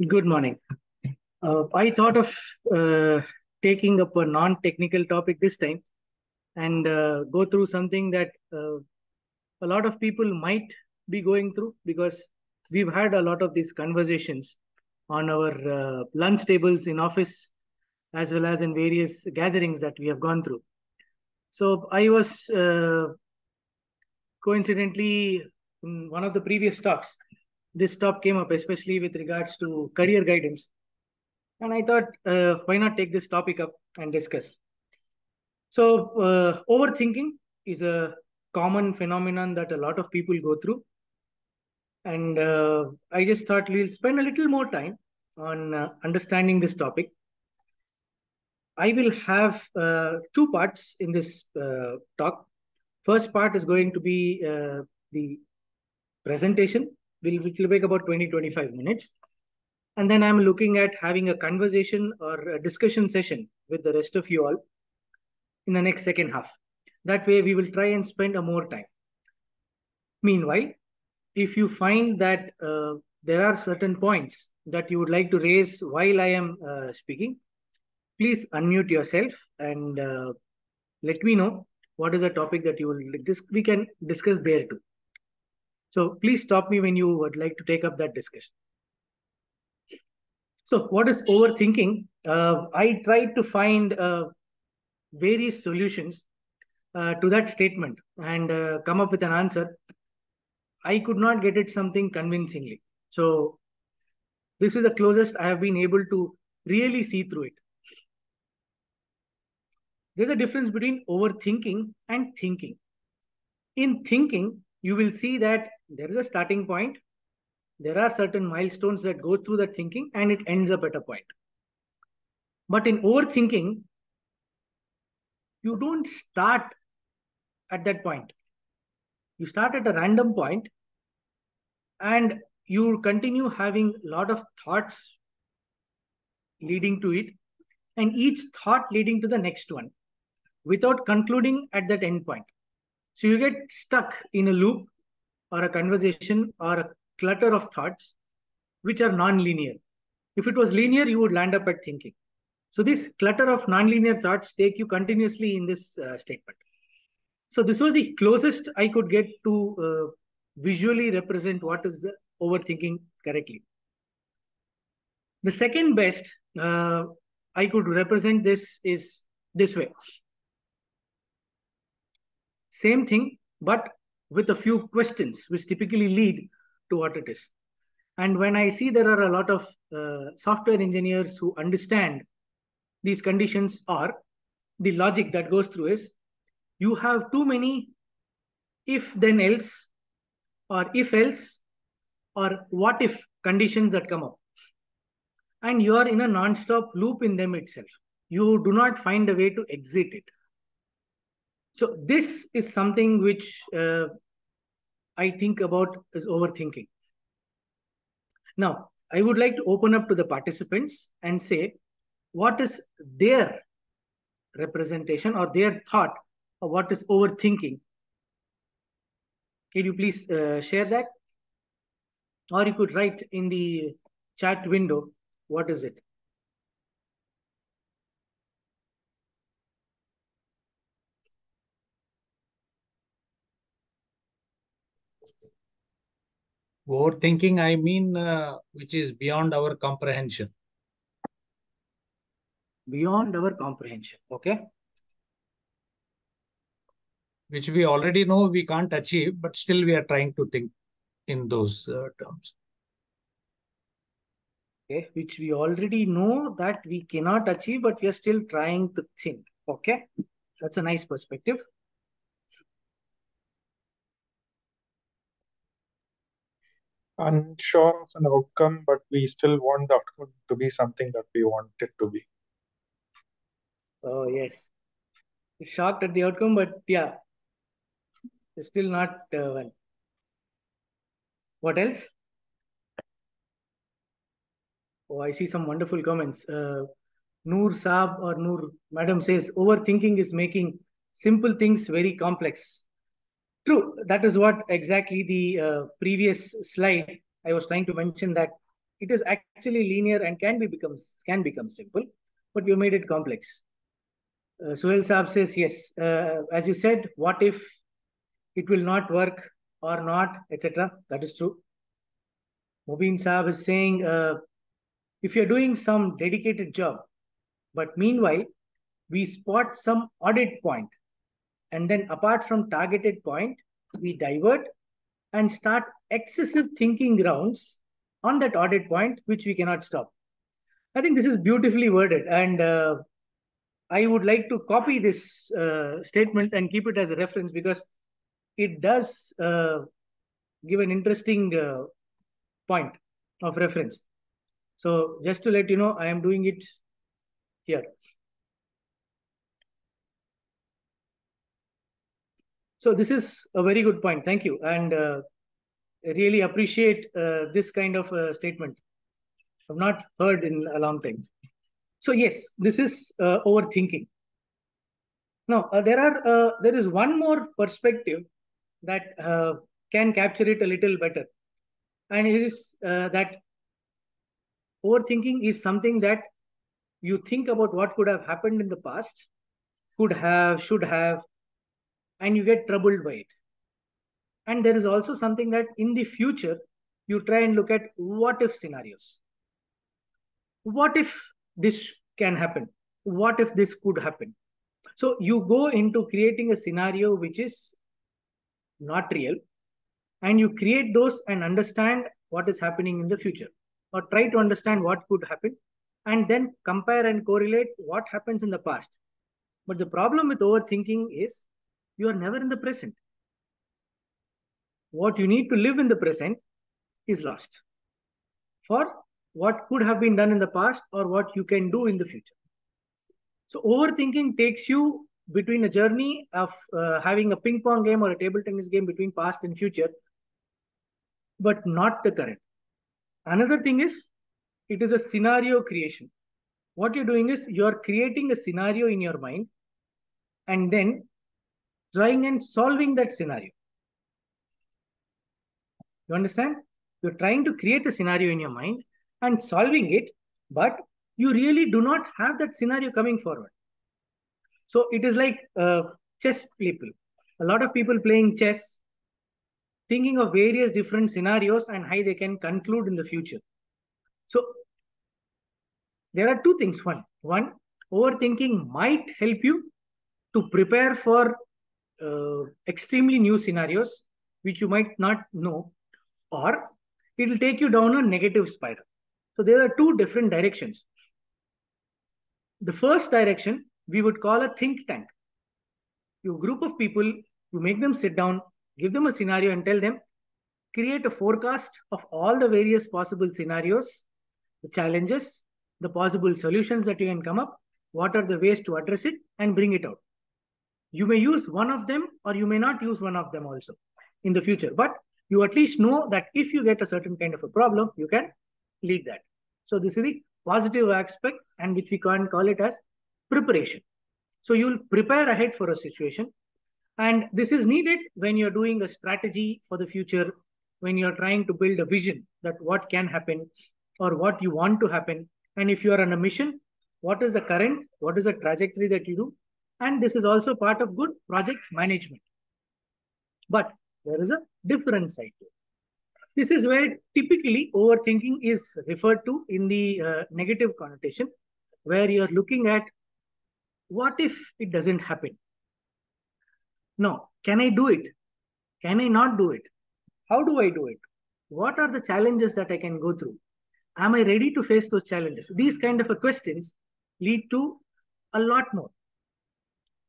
Good morning. I thought of taking up a non-technical topic this time and go through something that a lot of people might be going through because we've had a lot of these conversations on our lunch tables in office as well as in various gatherings that we have gone through. So I was coincidentally in one of the previous talks, this talk came up, especially with regards to career guidance. And I thought, why not take this topic up and discuss? So, overthinking is a common phenomenon that a lot of people go through. And I just thought we'll spend a little more time on understanding this topic. I will have two parts in this talk. First part is going to be the presentation, which will take about 20-25 minutes. And then I'm looking at having a conversation or a discussion session with the rest of you all in the next second half. That way, we will try and spend a more time. Meanwhile, if you find that there are certain points that you would like to raise while I am speaking, please unmute yourself and let me know what is the topic that you will we can discuss there too. So please stop me when you would like to take up that discussion. So what is overthinking? I tried to find various solutions to that statement and come up with an answer. I could not get it something convincingly. So this is the closest I have been able to really see through it. There's a difference between overthinking and thinking. In thinking, you will see that there is a starting point. There are certain milestones that go through that thinking and it ends up at a point. But in overthinking, you don't start at that point. You start at a random point and you continue having a lot of thoughts leading to it, and each thought leading to the next one without concluding at that end point. So you get stuck in a loop or a conversation or a clutter of thoughts which are non-linear. If it was linear, you would land up at thinking. So this clutter of non-linear thoughts take you continuously in this statement. So this was the closest I could get to visually represent what is the overthinking correctly. The second best I could represent this is this way. Same thing, but with a few questions, which typically lead to what it is. And when I see there are a lot of software engineers who understand these conditions, or the logic that goes through is you have too many if then else or if else or what if conditions that come up. And you are in a non-stop loop in them itself. You do not find a way to exit it. So this is something which I think about as overthinking. Now, I would like to open up to the participants and say, what is their representation or their thought of what is overthinking? Can you please share that? Or you could write in the chat window, what is it? Overthinking, I mean, which is beyond our comprehension. Beyond our comprehension, okay? Which we already know we can't achieve, but still we are trying to think in those terms. Okay, which we already know that we cannot achieve, but we are still trying to think, okay? That's a nice perspective. Unsure of an outcome, but we still want the outcome to be something that we want it to be. Oh, yes. Shocked at the outcome, but yeah, it's still not well. What else? Oh, I see some wonderful comments. Noor Saab or Noor Madam says, overthinking is making simple things very complex. True, that is what exactly the previous slide I was trying to mention, that it is actually linear and can become simple, but we made it complex. Suhail Saab says, yes, as you said, what if it will not work or not, etc. That is true. Mubin Saab is saying, if you're doing some dedicated job, but meanwhile, we spot some audit point, and then apart from targeted point, we divert and start excessive thinking rounds on that audit point, which we cannot stop. I think this is beautifully worded, and I would like to copy this statement and keep it as a reference because it does give an interesting point of reference. So just to let you know, I am doing it here. So this is a very good point. Thank you. And I really appreciate this kind of statement. I've not heard in a long time. So yes, this is overthinking. Now, there is one more perspective that can capture it a little better. And it is that overthinking is something that you think about what could have happened in the past, could have, should have, and you get troubled by it. And there is also something that in the future, you try and look at what if scenarios. What if this can happen? What if this could happen? So you go into creating a scenario which is not real, and you create those and understand what is happening in the future, or try to understand what could happen, and then compare and correlate what happens in the past. But the problem with overthinking is you are never in the present. What you need to live in the present is lost for what could have been done in the past or what you can do in the future. So overthinking takes you between a journey of having a ping pong game or a table tennis game between past and future, but not the current. Another thing is, it is a scenario creation. What you're doing is you're creating a scenario in your mind and then trying and solving that scenario. You understand? You're trying to create a scenario in your mind and solving it, but you really do not have that scenario coming forward. So it is like chess people. A lot of people playing chess, thinking of various different scenarios and how they can conclude in the future. So there are two things. One, overthinking might help you to prepare for extremely new scenarios, which you might not know, or it will take you down a negative spiral. So there are two different directions. The first direction we would call a think tank. You group of people, you make them sit down, give them a scenario and tell them, create a forecast of all the various possible scenarios, the challenges, the possible solutions that you can come up, what are the ways to address it, and bring it out. You may use one of them or you may not use one of them also in the future, but you at least know that if you get a certain kind of a problem, you can lead that. So this is the positive aspect, and which we can call it as preparation. So you'll prepare ahead for a situation. And this is needed when you're doing a strategy for the future, when you're trying to build a vision that what can happen or what you want to happen. And if you are on a mission, what is the current, what is the trajectory that you do? And this is also part of good project management. But there is a different side to it. This is where typically overthinking is referred to in the negative connotation, where you're looking at what if it doesn't happen? No, can I do it? Can I not do it? How do I do it? What are the challenges that I can go through? Am I ready to face those challenges? These kind of questions lead to a lot more.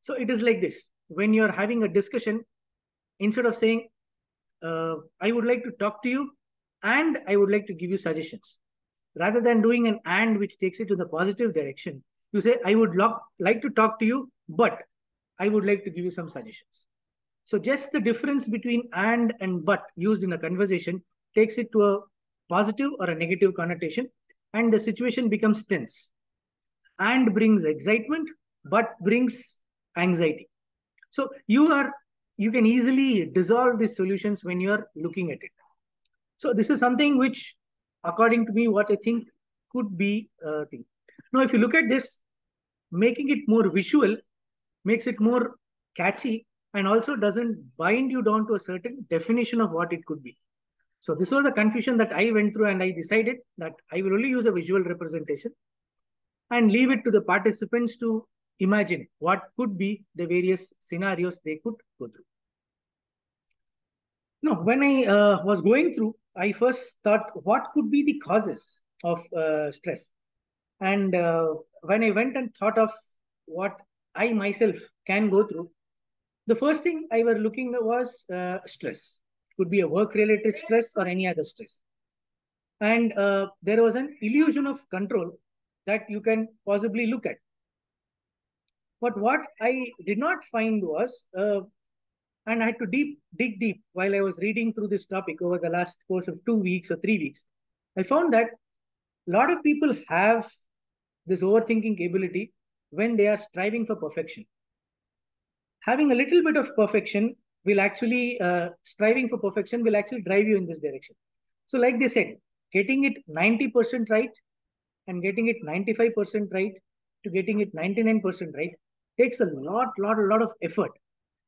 So it is like this. When you're having a discussion, instead of saying, I would like to talk to you and I would like to give you suggestions, rather than doing an and which takes it to the positive direction, you say, I would like to talk to you, but I would like to give you some suggestions. So just the difference between and but used in a conversation takes it to a positive or a negative connotation, and the situation becomes tense. And brings excitement, but brings anxiety. So you can easily dissolve these solutions when you're looking at it. So this is something which according to me, what I think could be a thing. Now, if you look at this, making it more visual makes it more catchy and also doesn't bind you down to a certain definition of what it could be. So this was a confusion that I went through, and I decided that I will only use a visual representation and leave it to the participants to imagine what could be the various scenarios they could go through. Now, when I was going through, I first thought, what could be the causes of stress? And when I went and thought of what I myself can go through, the first thing I were looking at was stress. Could be a work-related stress or any other stress. And there was an illusion of control that you can possibly look at. But what I did not find was, and I had to dig deep while I was reading through this topic over the last course of 2 weeks or 3 weeks, I found that a lot of people have this overthinking ability when they are striving for perfection. Having a little bit of perfection will actually, striving for perfection will actually drive you in this direction. So like they said, getting it 90% right and getting it 95% right to getting it 99% right takes a lot of effort.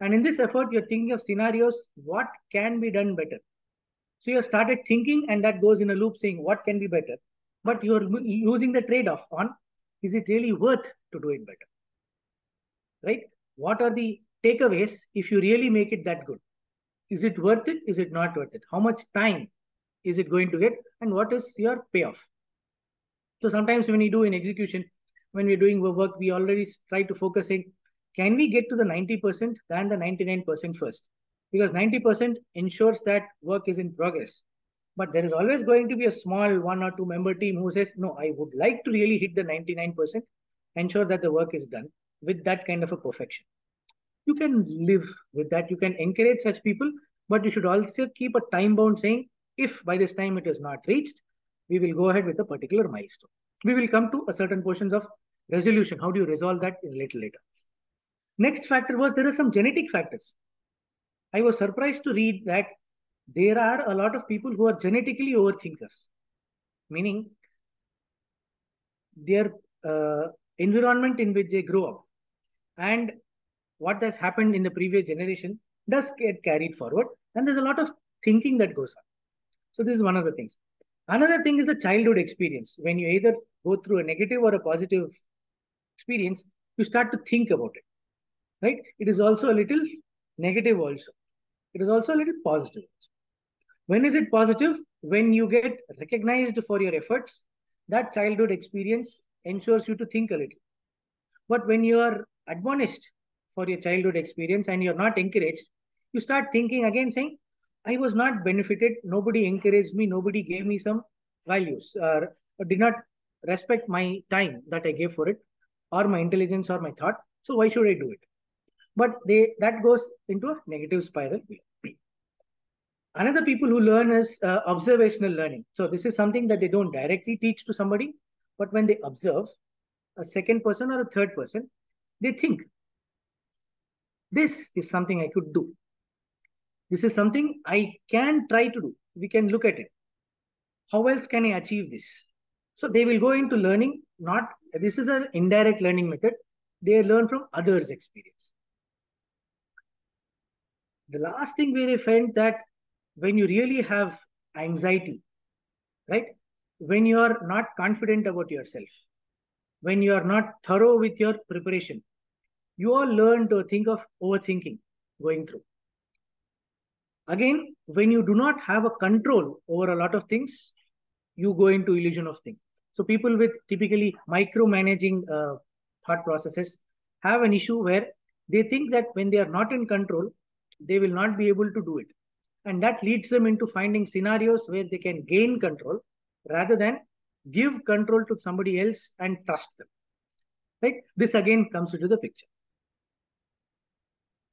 And in this effort, you're thinking of scenarios, what can be done better? So you started thinking, and that goes in a loop saying, what can be better? But you're losing the trade-off on, is it really worth to do it better? Right? What are the takeaways if you really make it that good? Is it worth it? Is it not worth it? How much time is it going to get? And what is your payoff? So sometimes when you do in execution, when we're doing work, we already try to focus in, can we get to the 90% than the 99% first? Because 90% ensures that work is in progress. But there is always going to be a small 1 or 2 member team who says, no, I would like to really hit the 99%, ensure that the work is done with that kind of a perfection. You can live with that. You can encourage such people, but you should also keep a time bound saying, if by this time it is not reached, we will go ahead with a particular milestone. We will come to a certain portions of resolution. How do you resolve that in a little later? Next factor was there are some genetic factors. I was surprised to read that there are a lot of people who are genetically overthinkers, meaning their environment in which they grow up and what has happened in the previous generation does get carried forward, and there's a lot of thinking that goes on. So this is one of the things. Another thing is the childhood experience. When you either go through a negative or a positive experience, you start to think about it, right? It is also a little negative also. It is also a little positive. When is it positive? When you get recognized for your efforts, that childhood experience ensures you to think a little. But when you are admonished for your childhood experience and you're not encouraged, you start thinking again saying, I was not benefited, nobody encouraged me, nobody gave me some values, or did not respect my time that I gave for it, or my intelligence or my thought, so why should I do it? But that goes into a negative spiral. Another people who learn is observational learning. So this is something that they don't directly teach to somebody, but when they observe a second person or a third person, they think, this is something I could do. This is something I can try to do. We can look at it. How else can I achieve this? So they will go into learning, this is an indirect learning method. They learn from others' experience. The last thing where I find that when you really have anxiety, right? When you are not confident about yourself, when you are not thorough with your preparation, you all learn to think of overthinking going through. Again, when you do not have a control over a lot of things, you go into illusion of things. So people with typically micromanaging thought processes have an issue where they think that when they are not in control, they will not be able to do it. And that leads them into finding scenarios where they can gain control rather than give control to somebody else and trust them. Right? This again comes into the picture.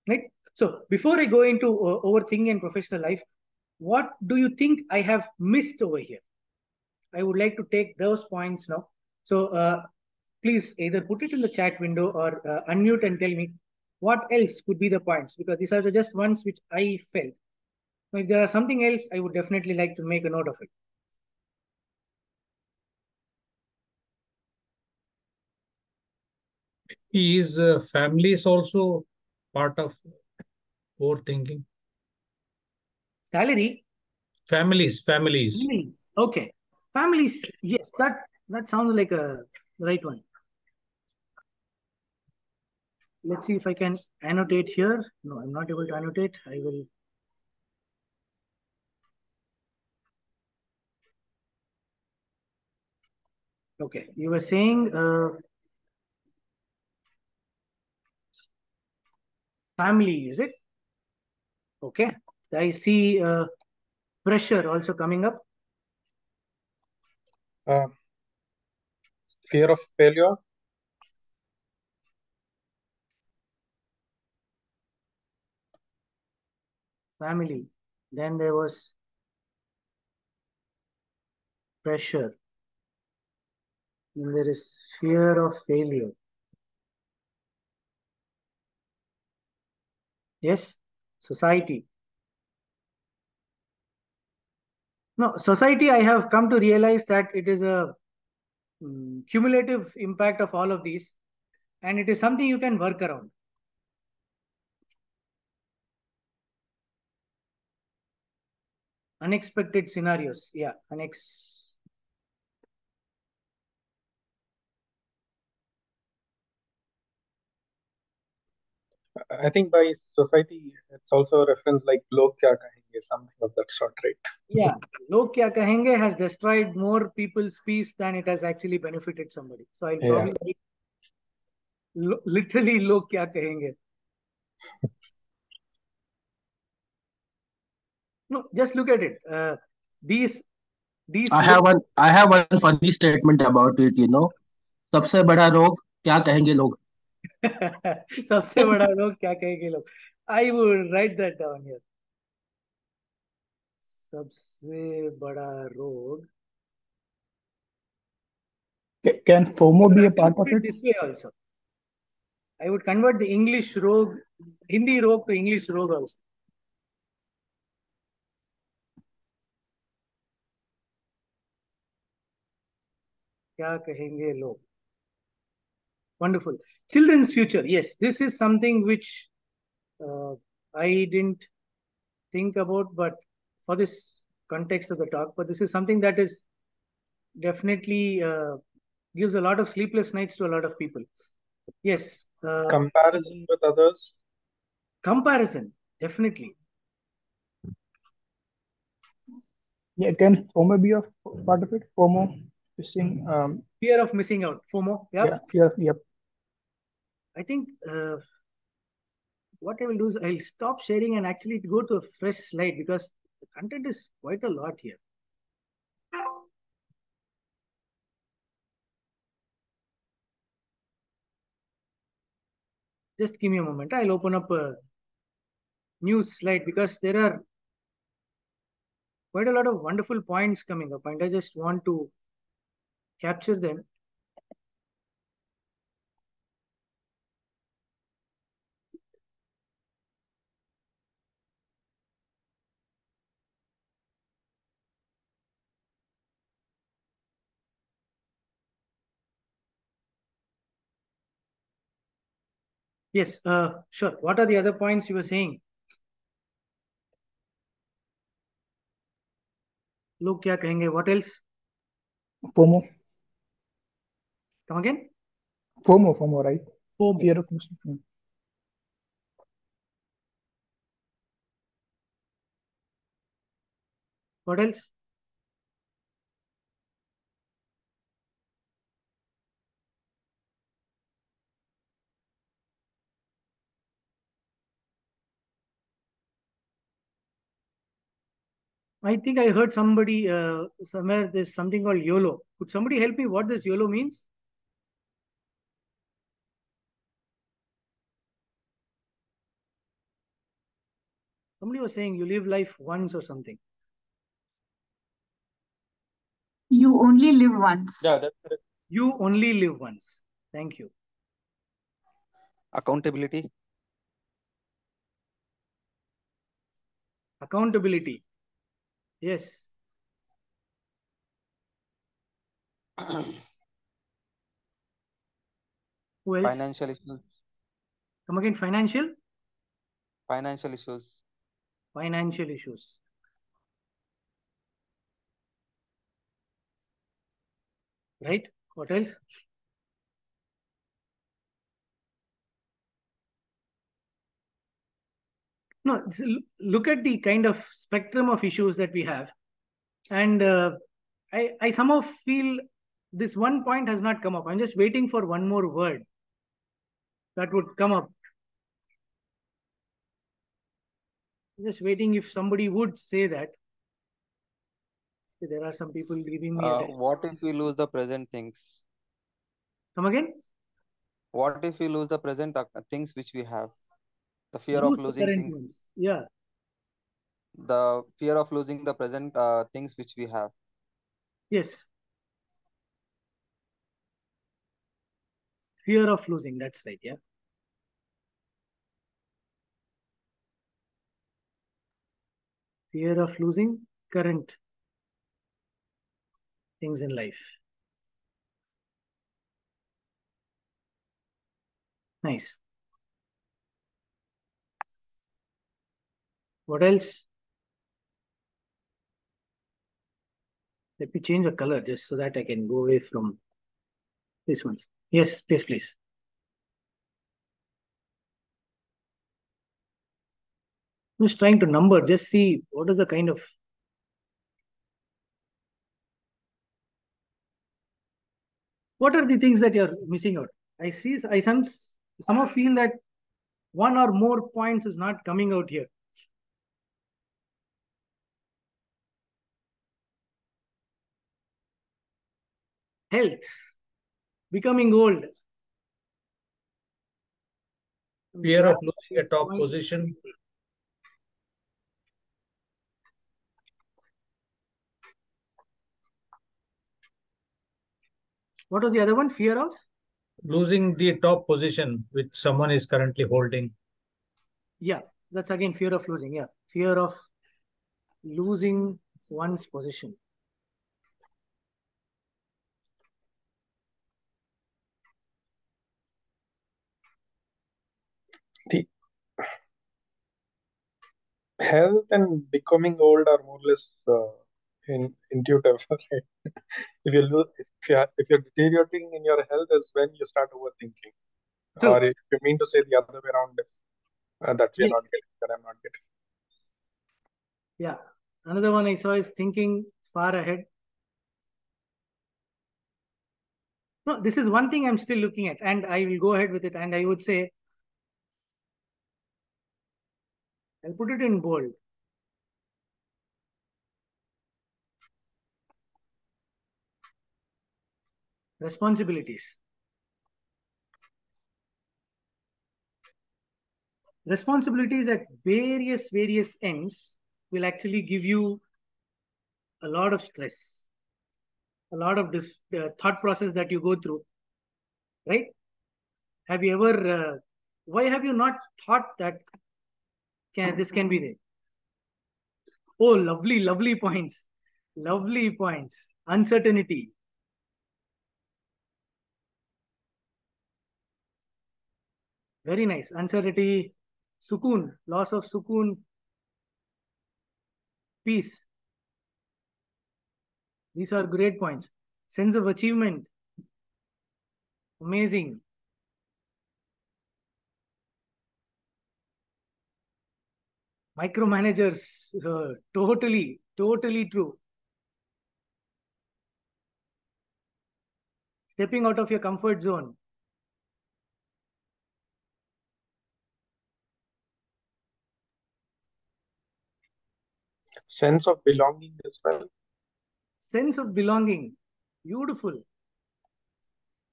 Right? So before I go into overthinking and professional life, what do you think I have missed over here? I would like to take those points now. So please either put it in the chat window or unmute and tell me what else could be the points, because these are just ones which I felt. Now, if there are something else, I would definitely like to make a note of it. Is family is also part of overthinking? Salary, Families. families. Okay, families. Yes, that sounds like a right one. Let's see if I can annotate here. No, I'm not able to annotate. I will. Okay, you were saying family, is it? Okay, I see pressure also coming up. Fear of failure. Family. Then there was pressure. And there is fear of failure. Yes, society. No, society, I have come to realize that it is a cumulative impact of all of these, and it is something you can work around. Unexpected scenarios. Yeah, I think by society, it's also a reference like log kya kahenge, something of that sort, right? Yeah, log kya kahenge has destroyed more people's peace than it has actually benefited somebody. So I'll probably literally log kya kahenge. No, just look at it. These I have one funny statement about it, सबसे बड़ा रोग क्या कहेंगे लोग. सबसे बड़ा रोग क्या कहेंगे लोग. I would write that down here. सबसे बड़ा रोग. Can FOMO be a part of it? This way also. I would convert the English rogue, Hindi rogue to English rogue also. क्या कहेंगे लोग. Wonderful. Children's future. Yes, this is something which I didn't think about, but for this context of the talk, but this is something that is definitely gives a lot of sleepless nights to a lot of people. Yes. Comparison with others. Comparison, definitely. Yeah, can FOMO be a part of it? FOMO, missing. Fear of missing out. FOMO. Yep. Yeah, fear. Yep. I think what I will do is I'll stop sharing and actually go to a fresh slide because the content is quite a lot here. Just give me a moment. I'll open up a new slide because there are quite a lot of wonderful points coming up and I just want to capture them. Yes, sure. What are the other points you were saying? Look, kya kahenge? What else? FOMO. Come again? FOMO, right? FOMO. Fear of missing. What else? I think I heard somebody somewhere there's something called YOLO. Could somebody help me what this YOLO means? Somebody was saying you live life once or something. You only live once. Yeah, that's correct. You only live once. Thank you. Accountability. Accountability. Yes. Who else? Financial issues. Come again, financial? Financial issues. Financial issues. Right? What else? No, look at the kind of spectrum of issues that we have. And I somehow feel this one point has not come up. I'm just waiting for one more word that would come up. Just waiting if somebody would say that. There are some people leaving me. What if we lose the present things? Come again? What if we lose the present things which we have? The fear Lose of the losing current things. ones. Yeah. The fear of losing the present things which we have. Yes. Fear of losing. That's right. Yeah. Fear of losing current things in life. Nice. What else? Let me change the color just so that I can go away from these ones. Yes, please. I'm just trying to number, just see what is the kind of. What are the things that you're missing out? I somehow feel that one or more points is not coming out here. Health, becoming old. Fear of losing a top position. What was the other one? Fear of? Losing the top position which someone is currently holding. Yeah, that's again fear of losing. Yeah, fear of losing one's position. The health and becoming old are more or less intuitive. Right? If you're deteriorating in your health, is when you start overthinking. True. Or if you mean to say the other way around, that we're not getting, that I'm not getting. Yeah. Another one I saw is thinking far ahead. No, this is one thing I'm still looking at, and I will go ahead with it. And I would say, I'll put it in bold. Responsibilities. Responsibilities at various ends will actually give you a lot of stress, a lot of this thought process that you go through, right? Have you ever, why have you not thought that this can be there? Oh, lovely points. Lovely points. Uncertainty. Very nice. Uncertainty, sukoon, loss of sukoon, peace. These are great points. Sense of achievement. Amazing. Micromanagers, totally true. Stepping out of your comfort zone. Sense of belonging as well. Sense of belonging. Beautiful.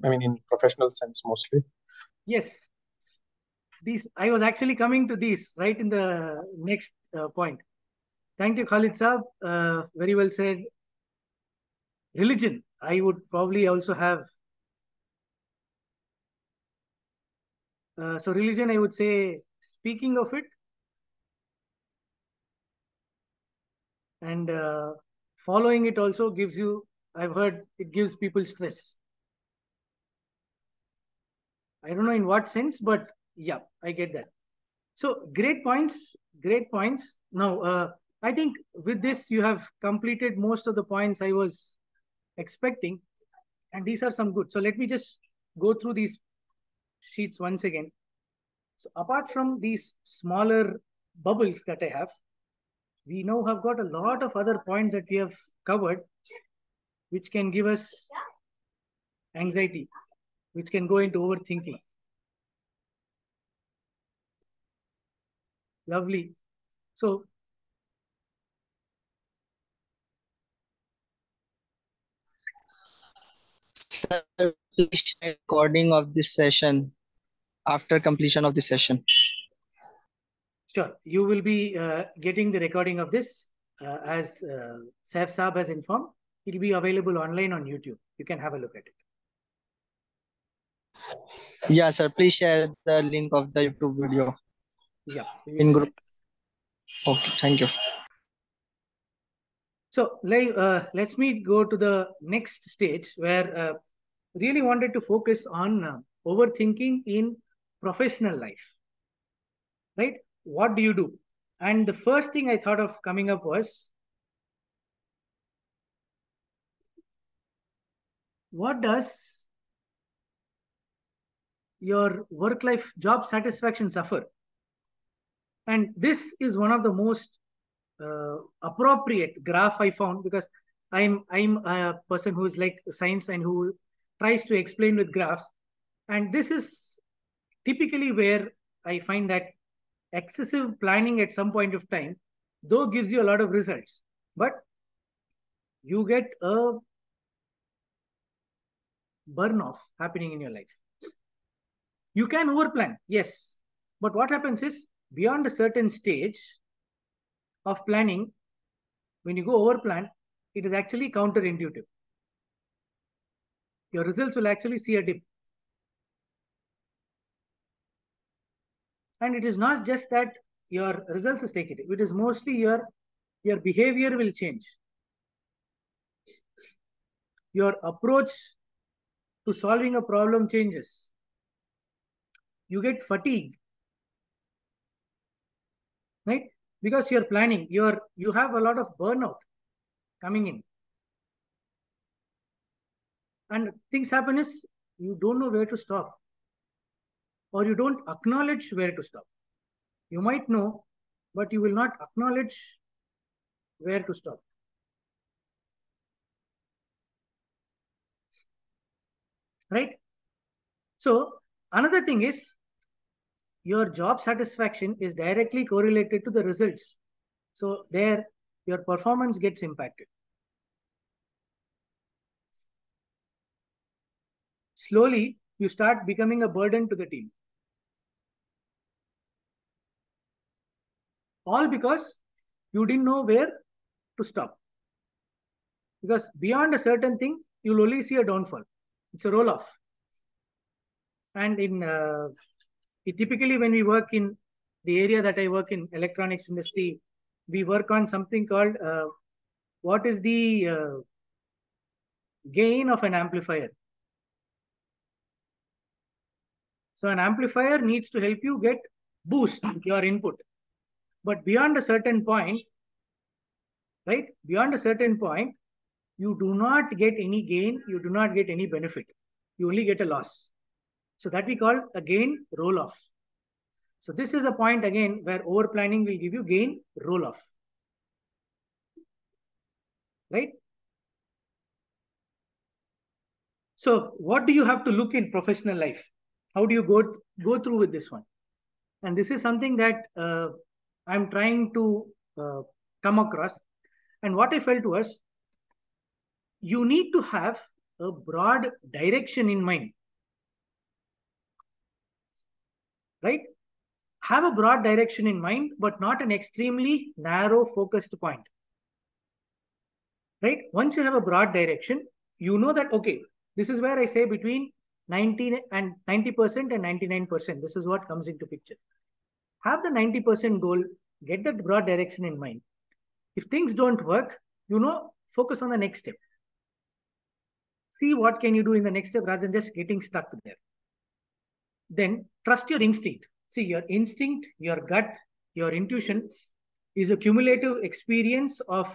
I mean, in professional sense mostly. Yes. I was actually coming to these right in the next point. Thank you, Khalid Saab. Very well said. Religion. I would probably also have. So religion, I would say, speaking of it, and following it also gives you, I've heard it gives people stress. I don't know in what sense, but yeah, I get that. So great points, great points. Now, I think with this, you have completed most of the points I was expecting. And these are some good. So let me just go through these sheets once again. So apart from these smaller bubbles that I have, we now have got a lot of other points that we have covered, which can give us anxiety, which can go into overthinking. Lovely. So Sir, please share recording of this session after completion of this session. sure, you will be getting the recording of this as Saif Saab has informed. It will be available online on YouTube. You can have a look at it. Yeah, sir. Please share the link of the YouTube video Yeah. in group. Okay, thank you. So let's me go to the next stage where really wanted to focus on overthinking in professional life. Right? What do you do? And the first thing I thought of coming up was, what does your work-life job satisfaction suffer? And this is one of the most appropriate graph I found, because I'm a person who is like science and who tries to explain with graphs. And this is typically where I find that excessive planning at some point of time, though gives you a lot of results, but you get a burn off happening in your life. You can overplan, yes, but what happens is beyond a certain stage of planning, when you go overplan, it is actually counterintuitive. Your results will actually see a dip. And it is not just that your results is taken, it is mostly your behavior will change. Your approach to solving a problem changes. You get fatigued, right? Because you're planning, you have a lot of burnout coming in. And things happen is you don't know where to stop, or you don't acknowledge where to stop. You might know, but you will not acknowledge where to stop. Right? So another thing is your job satisfaction is directly correlated to the results. So there your performance gets impacted. Slowly, you start becoming a burden to the team. All because you didn't know where to stop. Because beyond a certain thing, you'll only see a downfall. It's a roll-off. And typically when we work in the area that I work in, electronics industry, we work on something called what is the gain of an amplifier. So an amplifier needs to help you get boost your input. But beyond a certain point, right? Beyond a certain point, you do not get any gain, you do not get any benefit. You only get a loss. So that we call a gain roll-off. So this is a point again where over-planning will give you gain roll-off. Right? So what do you have to look in professional life? How do you go through with this one? And this is something that I'm trying to come across. And what I felt was, you need to have a broad direction in mind. Right? Have a broad direction in mind, but not an extremely narrow focused point. Right? Once you have a broad direction, you know that, okay, this is where I say between 90% and 99%. This is what comes into picture. Have the 90% goal, get that broad direction in mind. If things don't work, focus on the next step. See what can you do in the next step rather than just getting stuck there. then trust your instinct. See, your instinct, your gut, your intuition is a cumulative experience of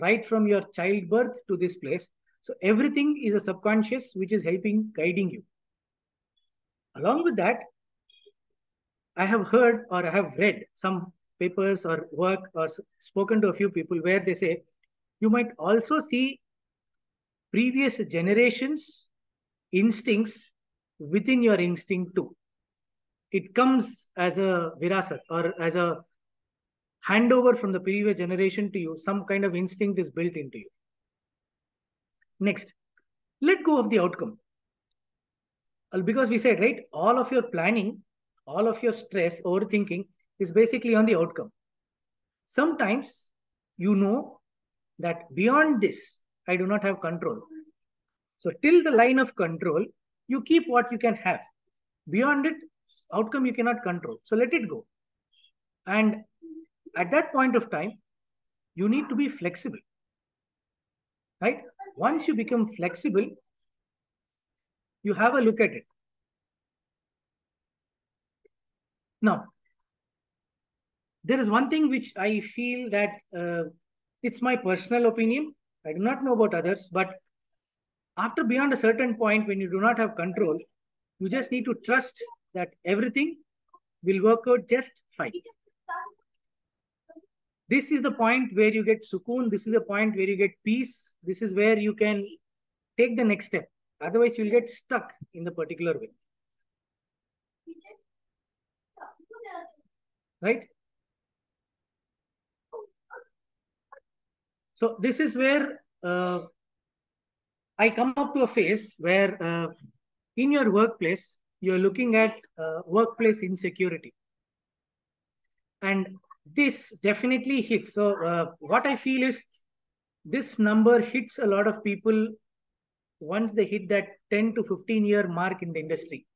right from your childbirth to this place. So everything is a subconscious which is guiding you. Along with that, I have heard or I have read some papers or work or spoken to a few people where they say you might also see previous generations' instincts within your instinct too. It comes as a virasat or as a handover from the previous generation to you. Some kind of instinct is built into you. Next, let go of the outcome. Because we said, right, all of your planning, all of your stress, overthinking is basically on the outcome. Sometimes you know that beyond this, I do not have control. So till the line of control, you keep what you can have. Beyond it, outcome you cannot control. So let it go. And at that point of time, you need to be flexible. Right? Once you become flexible, you have a look at it. Now, there is one thing which I feel that it's my personal opinion. I do not know about others, but after beyond a certain point, when you do not have control, you just need to trust that everything will work out just fine. This is the point where you get sukoon. This is the point where you get peace. This is where you can take the next step. Otherwise, you'll get stuck in the particular way. Right? So this is where I come up to a phase where in your workplace, you're looking at workplace insecurity. And this definitely hits. So what I feel is this number hits a lot of people once they hit that 10 to 15 year mark in the industry.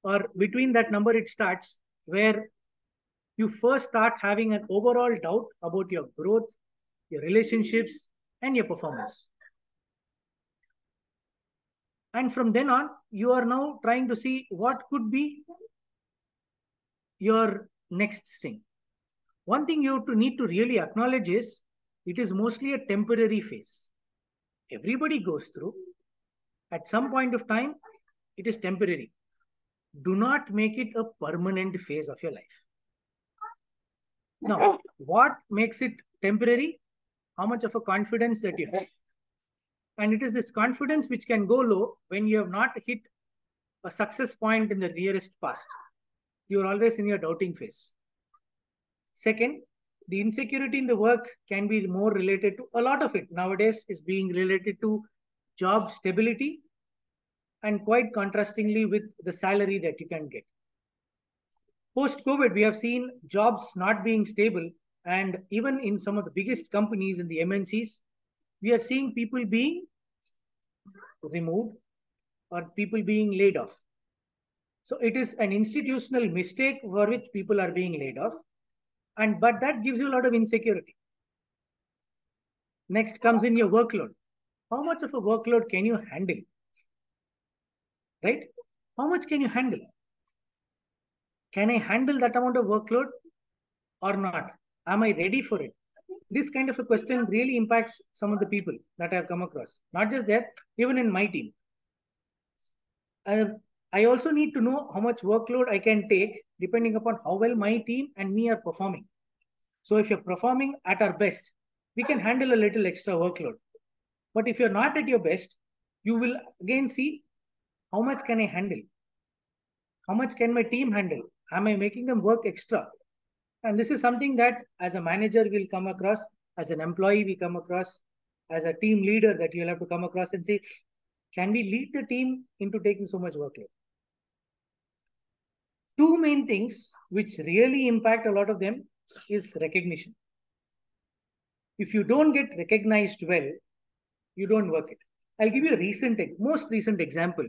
Or between that number, it starts where you first start having an overall doubt about your growth, your relationships, and your performance. And from then on, you are now trying to see what could be your next thing. One thing you need to really acknowledge is it is mostly a temporary phase. Everybody goes through. At some point of time, it is temporary. Do not make it a permanent phase of your life. Now, what makes it temporary? How much of a confidence that you have. And it is this confidence which can go low when you have not hit a success point in the nearest past. You are always in your doubting phase. Second, the insecurity in the work can be more related to, a lot of it nowadays is being related to job stability and quite contrastingly with the salary that you can get. Post-COVID, we have seen jobs not being stable, and even in some of the biggest companies in the MNCs, we are seeing people being removed or people being laid off. So it is an institutional mistake for which people are being laid off. But that gives you a lot of insecurity. Next comes in your workload. How much of a workload can you handle? Right? How much can you handle? Can I handle that amount of workload or not? Am I ready for it? This kind of a question really impacts some of the people that I have come across. Not just that, even in my team. I also need to know how much workload I can take depending upon how well my team and me are performing. So if you're performing at our best, we can handle a little extra workload. But if you're not at your best, you will again see how much can I handle? How much can my team handle? Am I making them work extra? And this is something that as a manager we'll come across, as an employee we come across, as a team leader that you'll have to come across and say, can we lead the team into taking so much workload? Two main things which really impact a lot of them is recognition. If you don't get recognized well, you don't work it. I'll give you a most recent example.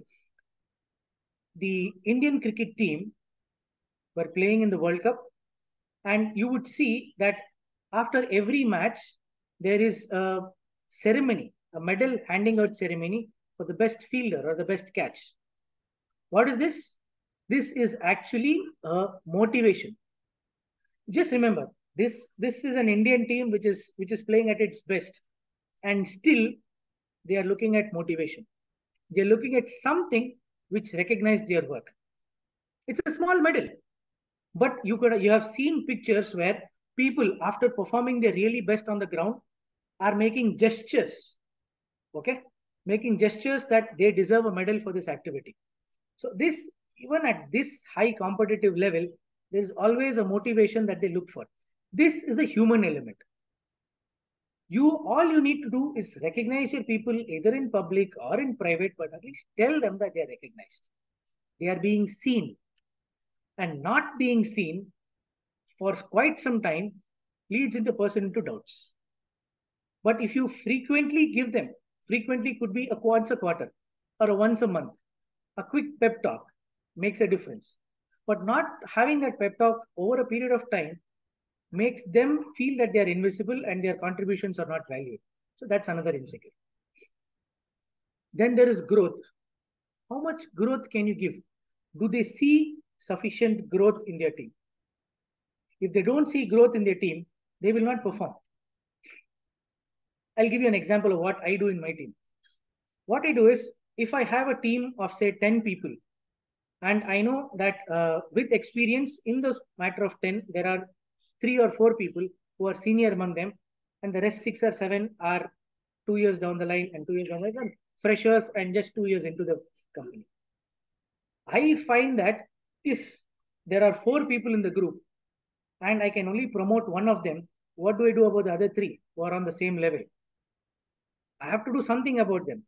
The Indian cricket team were playing in the World Cup, and you would see that after every match, there is a ceremony, a medal handing out ceremony for the best fielder or the best catch. What is this? This is actually a motivation. Just remember, this is an Indian team which is playing at its best, and still they are looking at motivation. They are looking at something which recognizes their work. It's a small medal, but you have seen pictures where people, after performing their really best on the ground, are making gestures. Okay, making gestures that they deserve a medal for this activity. So this, even at this high competitive level, there is always a motivation that they look for. This is the human element. All you need to do is recognize your people either in public or in private, but at least tell them that they are recognized. They are being seen. And not being seen for quite some time leads into person into doubts. But if you frequently give them, frequently could be once a quarter or once a month, a quick pep talk makes a difference. But not having that pep talk over a period of time makes them feel that they are invisible and their contributions are not valued. So that's another insecurity. Then there is growth. How much growth can you give? Do they see sufficient growth in their team? If they don't see growth in their team, they will not perform. I'll give you an example of what I do in my team. What I do is, if I have a team of say 10 people, and I know that with experience in this matter of 10, there are 3 or 4 people who are senior among them, and the rest 6 or 7 are 2 years down the line and 2 years down the line, freshers and just 2 years into the company. I find that if there are 4 people in the group and I can only promote one of them, what do I do about the other 3 who are on the same level? I have to do something about them.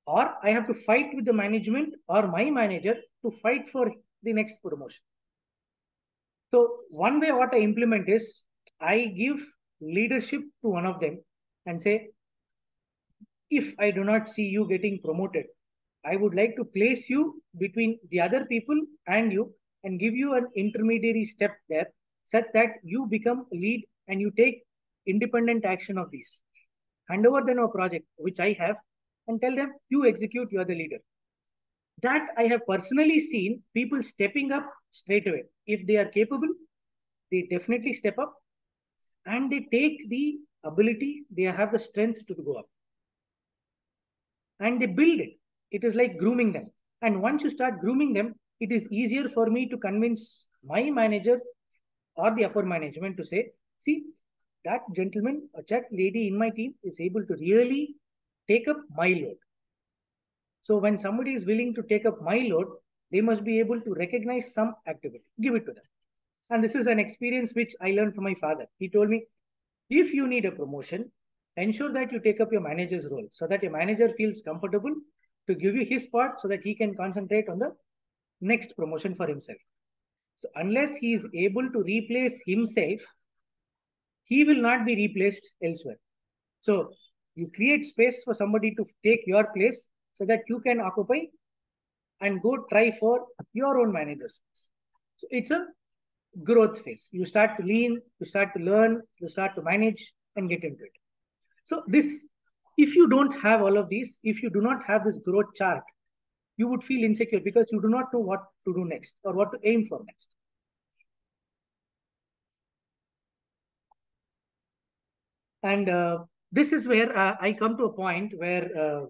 Or I have to fight with the management or my manager to fight for the next promotion. So one way what I implement is, I give leadership to one of them and say, if I do not see you getting promoted, I would like to place you between the other people and you and give you an intermediary step there, such that you become a lead and you take independent action of these. Hand over them a project which I have and tell them, you execute, you are the leader. That I have personally seen people stepping up straight away. If they are capable, they definitely step up and they take the ability, they have the strength to go up. And they build it. It is like grooming them. And once you start grooming them, it is easier for me to convince my manager or the upper management to say, see, that gentleman or that lady in my team is able to really take up my load. So when somebody is willing to take up my load, they must be able to recognize some activity, give it to them. And this is an experience which I learned from my father. He told me, if you need a promotion, ensure that you take up your manager's role so that your manager feels comfortable to give you his part so that he can concentrate on the next promotion for himself. So unless he is able to replace himself, he will not be replaced elsewhere. So you create space for somebody to take your place so that you can occupy and go try for your own manager's space. So it's a growth phase. You start to lean, you start to learn, you start to manage and get into it. So this, if you don't have all of these, if you do not have this growth chart, you would feel insecure because you do not know what to do next or what to aim for next. And this is where I come to a point where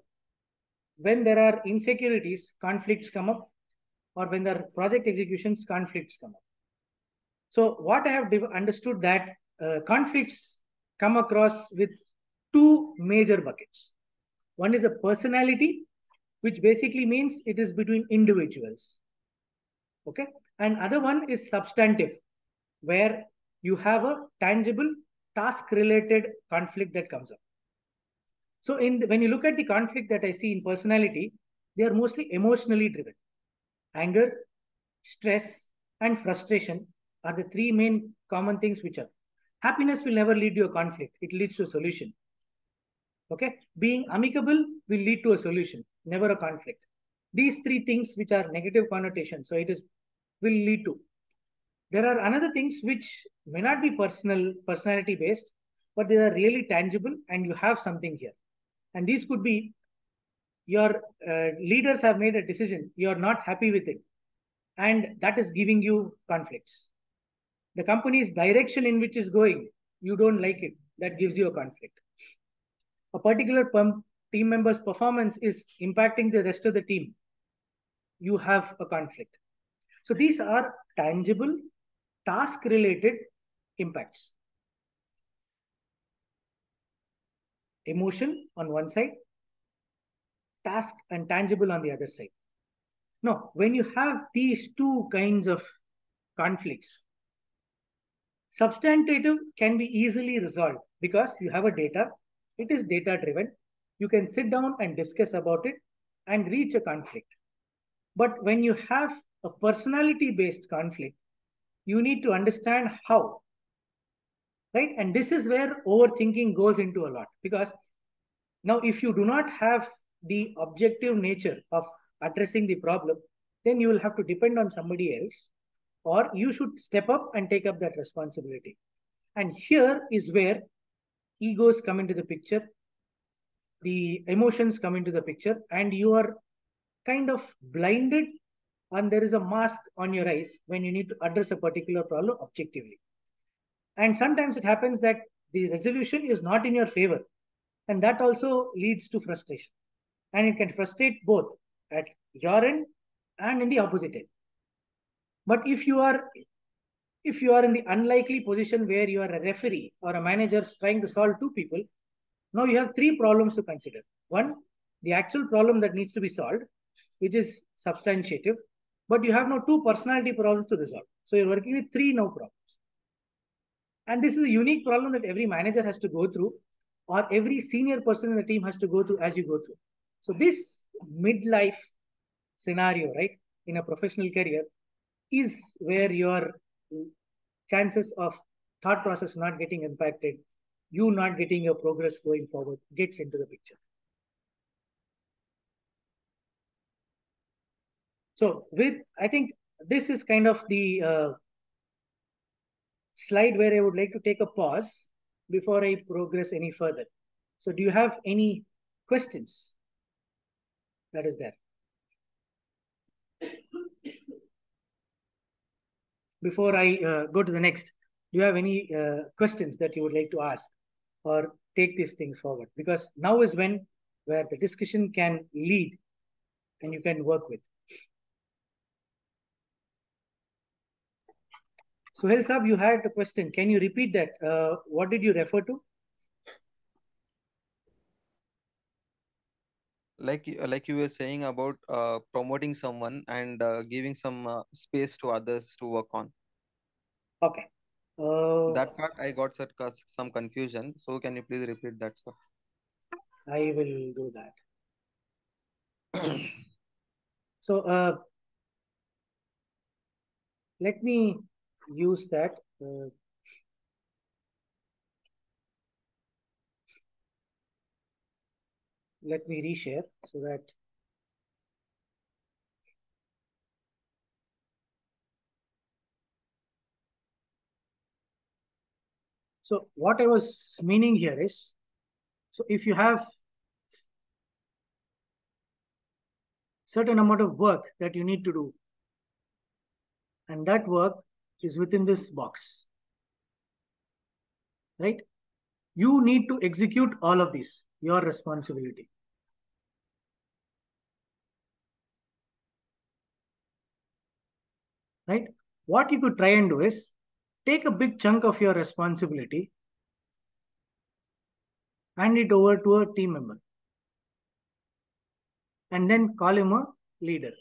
when there are insecurities, conflicts come up, or when there are project executions, conflicts come up. So what I have understood that conflicts come across with 2 major buckets. One is a personality, which basically means it is between individuals. Okay. And other one is substantive, where you have a tangible task-related conflict that comes up. So when you look at the conflict that I see in personality, they are mostly emotionally driven. Anger, stress, and frustration are the 3 main common things which are. Happiness will never lead to a conflict. It leads to a solution. Okay. Being amicable will lead to a solution, never a conflict. These 3 things which are negative connotations, so will lead to. There are another things which may not be personality based, but they are really tangible and you have something here. And these could be your leaders have made a decision, you are not happy with it. and that is giving you conflicts. The company's direction in which is going, you don't like it, that gives you a conflict. A particular team member's performance is impacting the rest of the team, you have a conflict. So these are tangible, task-related impacts. Emotion on one side, task and tangible on the other side. Now, when you have these two kinds of conflicts, substantive can be easily resolved because you have a data, it is data-driven. You can sit down and discuss about it and reach a conflict. But when you have a personality-based conflict, you need to understand how, right? And this is where overthinking goes into a lot, because now if you do not have the objective nature of addressing the problem, then you will have to depend on somebody else, or you should step up and take up that responsibility. And here is where egos come into the picture, the emotions come into the picture, and you are kind of blinded, and there is a mask on your eyes when you need to address a particular problem objectively. And sometimes it happens that the resolution is not in your favor, and that also leads to frustration. And it can frustrate both at your end and in the opposite end. But if you are in the unlikely position where you are a referee or a manager trying to solve two people, now you have three problems to consider. One, the actual problem that needs to be solved, which is substantiative, but you have now two personality problems to resolve. So you're working with three now problems. And this is a unique problem that every manager has to go through, or every senior person in the team has to go through as you go through. So this midlife scenario, right, in a professional career is where your chances of thought process not getting impacted, you not getting your progress going forward, gets into the picture. So I think this is kind of the slide where I would like to take a pause before I progress any further. So do you have any questions that is there? Before I go to the next, do you have any questions that you would like to ask or take these things forward? Because now is where the discussion can lead and you can work with. Suhail Saab, you had a question. Can you repeat that? What did you refer to? Like you were saying about promoting someone and giving some space to others to work on. Okay. That part I got some confusion. So can you please repeat that, sir? I will do that. So let me use that. Let me reshare so that so what I was meaning here is, so if you have certain amount of work that you need to do, and that work is within this box, right? You need to execute all of these, your responsibility. Right? What you could try and do is take a big chunk of your responsibility, hand it over to a team member, and then call him a leader.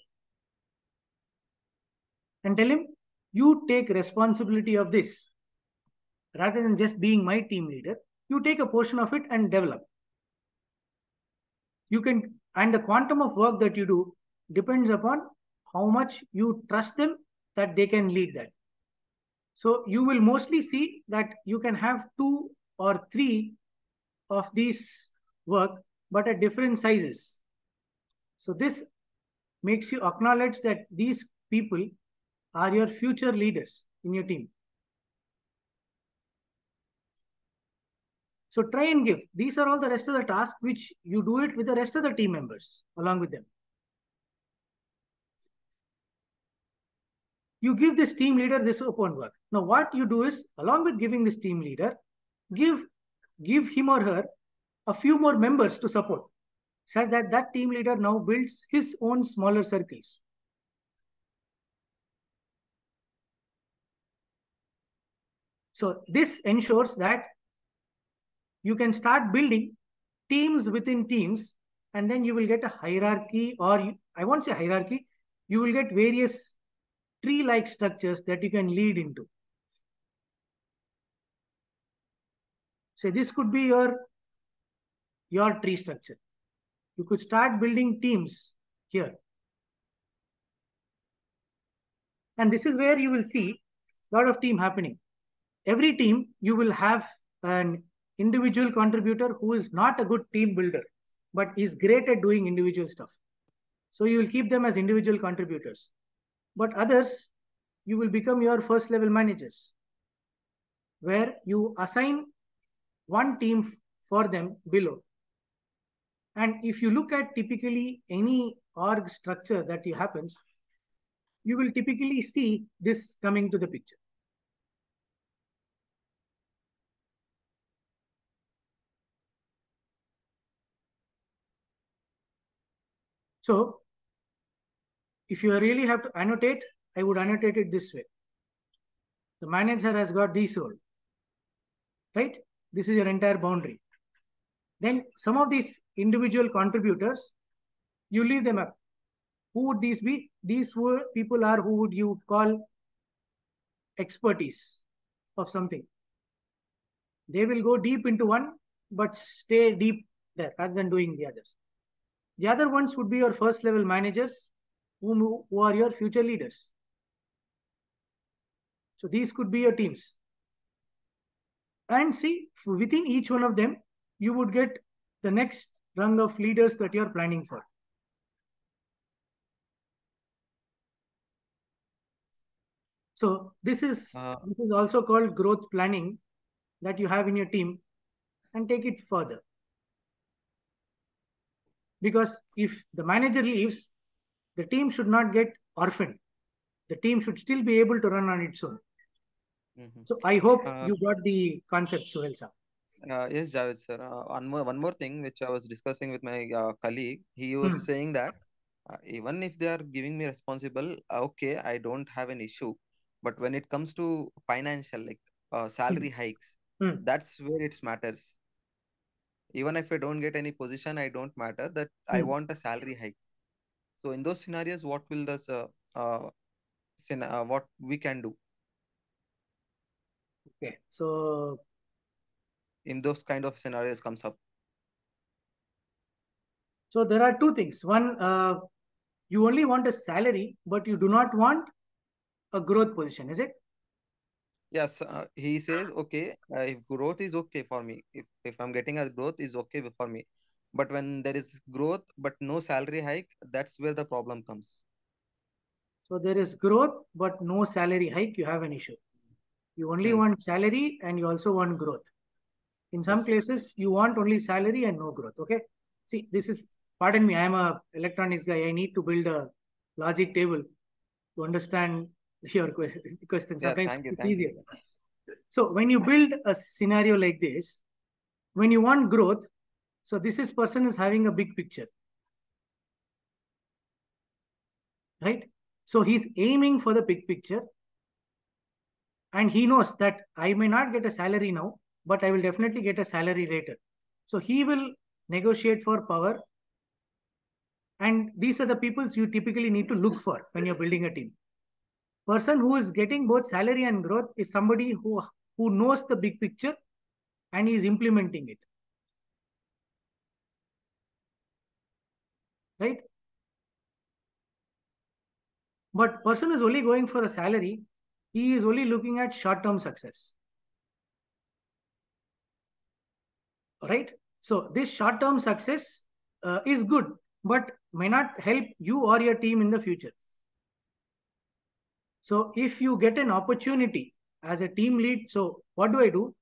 And tell him, you take responsibility of this. Rather than just being my team leader, you take a portion of it and develop. You can, and the quantum of work that you do depends upon how much you trust them that they can lead that. So you will mostly see that you can have 2 or 3 of these work, but at different sizes. So this makes you acknowledge that these people are your future leaders in your team. So try and give. These are all the rest of the tasks which you do it with the rest of the team members along with them. you give this team leader this open work. Now, what you do is, along with giving this team leader, give him or her a few more members to support, such that that team leader now builds his own smaller circles. So this ensures that you can start building teams within teams, and then you will get a hierarchy, or I won't say hierarchy, you will get various tree-like structures that you can lead into. So this could be your tree structure. You could start building teams here. And this is where you will see a lot of team happening. Every team, you will have an individual contributor who is not a good team builder, but is great at doing individual stuff. So you will keep them as individual contributors. But others, you will become your first level managers, where you assign one team for them below. And if you look at typically any org structure that happens, you will typically see this coming to the picture. So if you really have to annotate, I would annotate it this way. The manager has got these roles, right? This is your entire boundary. Then some of these individual contributors, you leave them up. Who would these be? These people are who would you call expertise of something. They will go deep into one, but stay deep there rather than doing the others. The other ones would be your first level managers, who are your future leaders. So these could be your teams. And see, within each one of them, you would get the next rung of leaders that you're planning for. So this is also called growth planning that you have in your team, and take it further. Because if the manager leaves, the team should not get orphaned. The team should still be able to run on its own. So I hope you got the concept, Suhail sir. Yes, Javed sir. One more thing which I was discussing with my colleague. He was saying that even if they are giving me responsible, okay, I don't have an issue. But when it comes to financial, like salary hikes, that's where it matters. Even if I don't get any position, I don't matter. That I want a salary hike. So in those scenarios, what will this what we can do? Okay, so in those kind of scenarios comes up. So there are two things. One, you only want a salary, but you do not want a growth position, is it? Yes, he says, okay, if growth is okay for me, if I'm getting a growth is okay for me. But when there is growth, but no salary hike, that's where the problem comes. So there is growth, but no salary hike, you have an issue. You only want salary and you also want growth. In some places, you want only salary and no growth, okay? See, this is, pardon me, I am a electronics guy. I need to build a logic table to understand your question. Sometimes thank you. So when you build a scenario like this, when you want growth, so this person is having a big picture, right? So he's aiming for the big picture, and he knows that I may not get a salary now, but I will definitely get a salary later. So he will negotiate for power. And these are the people you typically need to look for when you're building a team. Person who is getting both salary and growth is somebody who knows the big picture and is implementing it. Right? But person is only going for a salary. He is only looking at short-term success. Right? So this short-term success is good, but may not help you or your team in the future. So if you get an opportunity as a team lead, so what do?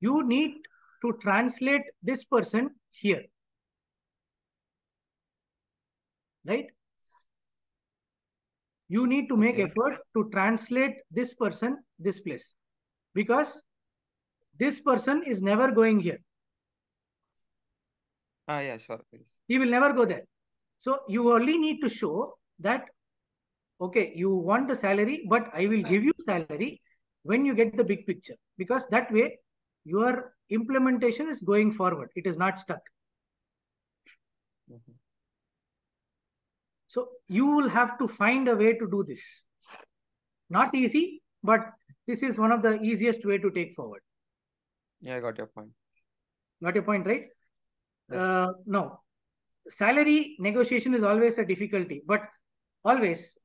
You need to translate this person here. Right? You need to make Okay. effort to translate this person this place, because this person is never going here. Yeah, sure, please. He will never go there. So you only need to show that, okay, you want the salary, but I will give you salary when you get the big picture, because that way your implementation is going forward. It is not stuck. Mhm. So you will have to find a way to do this. Not easy, but this is one of the easiest way to take forward. Yeah, I got your point. Got your point, right? Yes. No, salary negotiation is always a difficulty, but always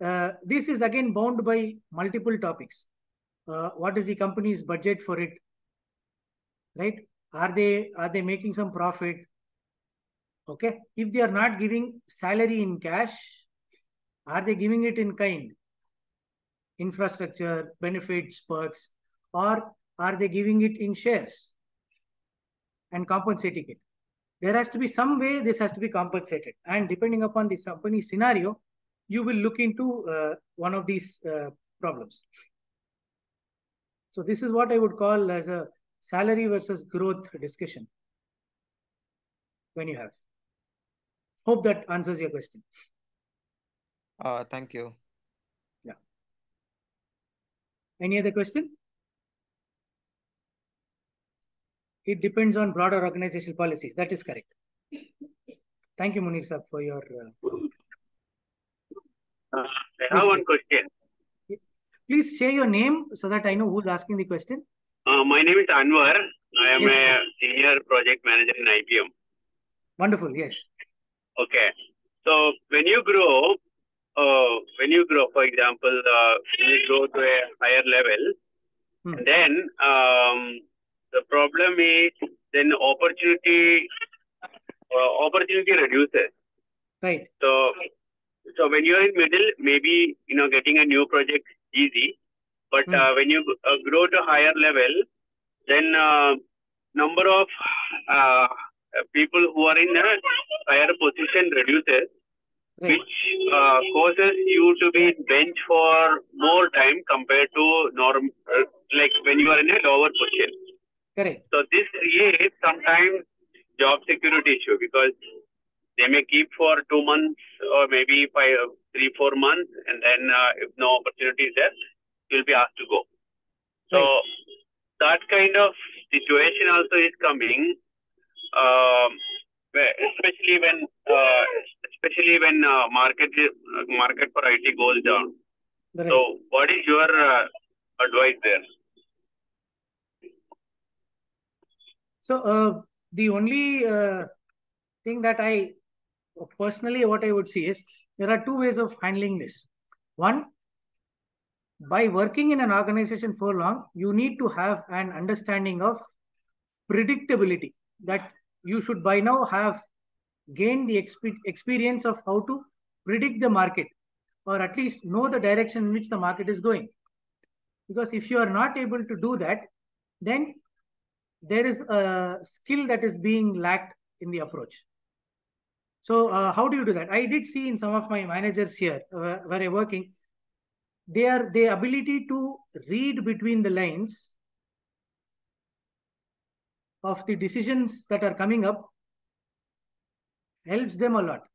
this is again bound by multiple topics. What is the company's budget for it, right? Are they making some profit? Okay, if they are not giving salary in cash, are they giving it in kind, infrastructure, benefits, perks, or are they giving it in shares and compensating it? There has to be some way this has to be compensated, and depending upon the company scenario, you will look into one of these problems. So this is what I would call as a salary versus growth discussion when you have. Hope that answers your question. Thank you. Yeah. Any other question? It depends on broader organizational policies. That is correct. Thank you, Munir sir, for your... I have one question. Please share your name so that I know who's asking the question. My name is Anwar. I am Yes, a sir. senior project manager in IBM. Wonderful, yes. Okay. So when you grow, for example, when you grow to a higher level, then the problem is then opportunity reduces. Right. So when you're in middle, maybe getting a new project easy, but when you grow to higher level, then number of people who are in a higher position reduces, Right. which causes you to be bench for more time compared to norm, like when you are in a lower position. Correct. So this creates sometimes job security issue, because they may keep for 2 months or maybe 3-4 months, and then if no opportunity is there, you'll be asked to go. So that kind of situation also is coming, especially when market for IT goes down. Right. So what is your advice there? So the only thing that I personally, what I would see is there are two ways of handling this. One, by working in an organization for long, you need to have an understanding of predictability, that you should by now have gained the experience of how to predict the market, or at least know the direction in which the market is going. Because if you are not able to do that, then there is a skill that is being lacked in the approach. So how do you do that? I did see in some of my managers here where I'm working, the ability to read between the lines of the decisions that are coming up helps them a lot.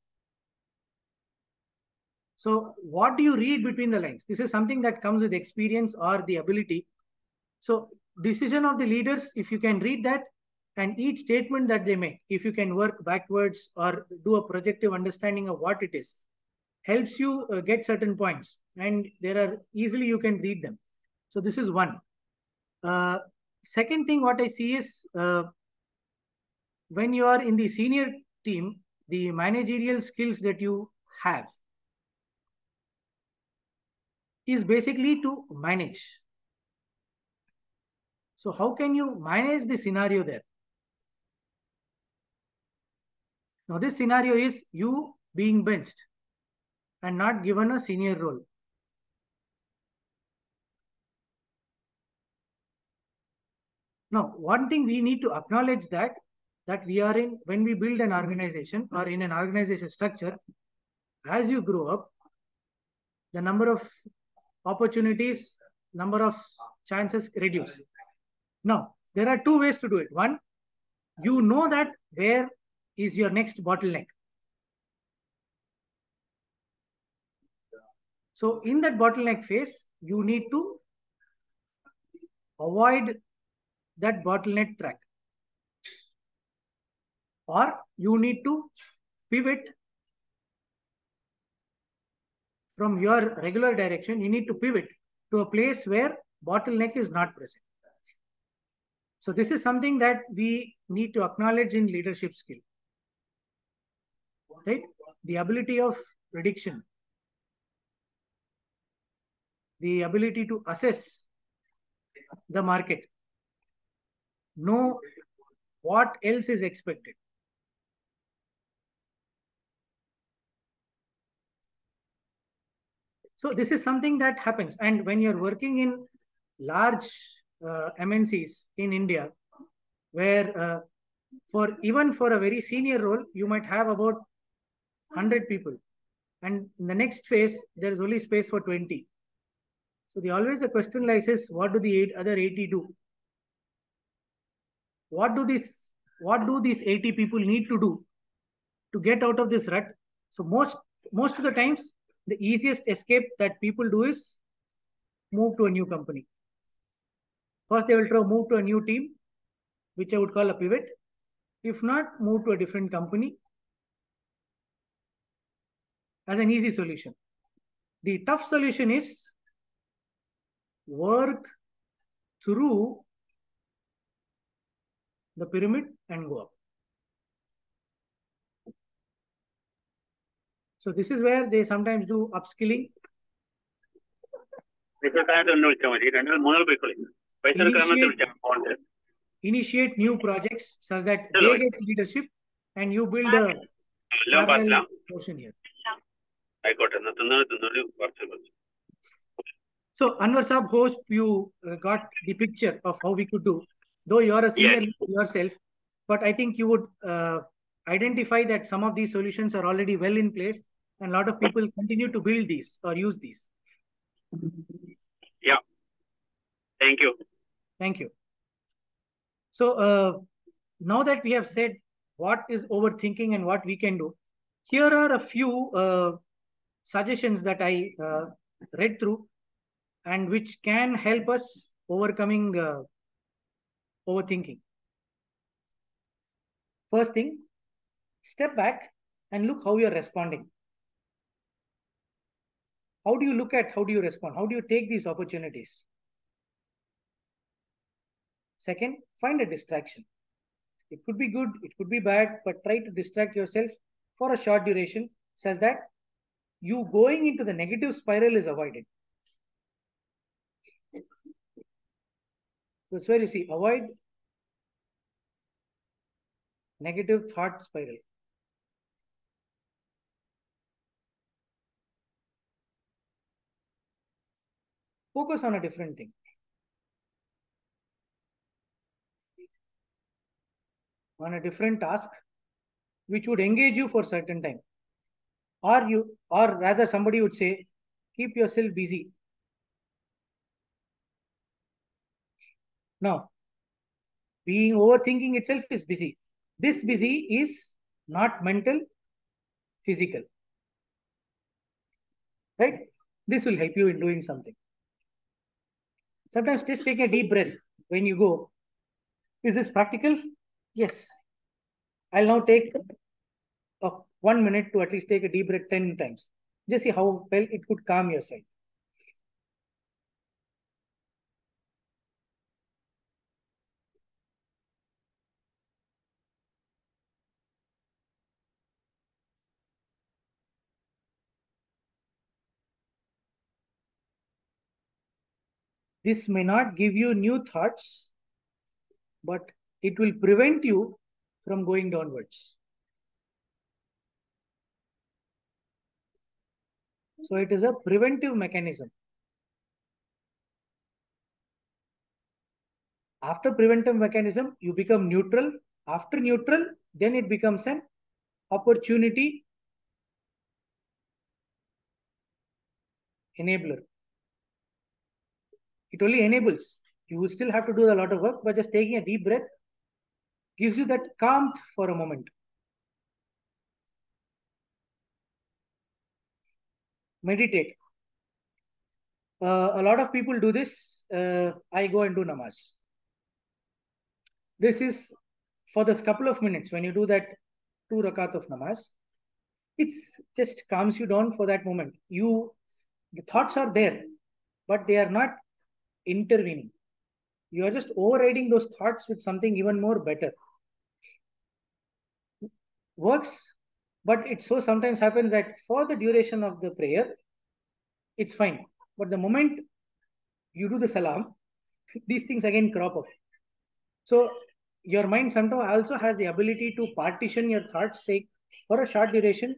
So what do you read between the lines? This is something that comes with experience or the ability. So decision of the leaders, if you can read that, and each statement that they make, if you can work backwards or do a projective understanding of what it is, helps you get certain points, and there are easily you can read them. So this is one. Second thing what I see is when you are in the senior team, the managerial skills that you have is basically to manage. So how can you manage the scenario there? Now this scenario is you being benched and not given a senior role. Now, one thing we need to acknowledge that we are in, when we build an organization or in an organization structure, as you grow up, the number of opportunities, number of chances reduce. Now, there are two ways to do it. One, you know that where is your next bottleneck. So in that bottleneck phase, you need to avoid that bottleneck track. Or you need to pivot from your regular direction. You need to pivot to a place where bottleneck is not present. So this is something that we need to acknowledge in leadership skill. Right? The ability of prediction, the ability to assess the market, know what else is expected. So this is something that happens. And when you're working in large MNCs in India, where even for a very senior role, you might have about 100 people. And in the next phase, there is only space for 20. So the question lies is, what do the other 80 do? What do these 80 people need to do to get out of this rut? So most of the times, the easiest escape that people do is move to a new company. First, they will try to move to a new team, which I would call a pivot. If not, move to a different company as an easy solution. The tough solution is work through the pyramid and go up. So this is where they sometimes do upskilling. Initiate new projects such that they get leadership and you build a parallel portion here. So Anwar Saab, hope you got the picture of how we could do. Though you are a senior yourself, but I think you would identify that some of these solutions are already well in place and a lot of people continue to build these or use these. Yeah. Thank you. Thank you. So now that we have said what is overthinking and what we can do, here are a few suggestions that I read through and which can help us overcoming overthinking. First thing, step back and look how you're responding. How do you look at how do you respond? How do you take these opportunities? Second, find a distraction. It could be good, it could be bad, but try to distract yourself for a short duration such that you going into the negative spiral is avoided. That's where you see, avoid negative thought spiral. Focus on a different thing. On a different task, which would engage you for a certain time. Or rather somebody would say, keep yourself busy. Now, being overthinking itself is busy. This busy is not mental, physical. Right? This will help you in doing something. Sometimes just take a deep breath when you go. Is this practical? Yes. I'll now take 1 minute to at least take a deep breath 10 times. Just see how well it could calm yourself. This may not give you new thoughts, but it will prevent you from going downwards. So it is a preventive mechanism. After preventive mechanism, you become neutral. After neutral, then it becomes an opportunity enabler. It only enables. You will still have to do a lot of work, but just taking a deep breath gives you that calm for a moment. Meditate. A lot of people do this. I go and do namaz. This is for this couple of minutes when you do that 2 rakat of namaz. It's just calms you down for that moment. The thoughts are there, but they are not intervening. You are just overriding those thoughts with something even more better. Works, but it so sometimes happens that for the duration of the prayer, it's fine. But the moment you do the salam, these things again crop up. So your mind sometimes also has the ability to partition your thoughts, say for a short duration,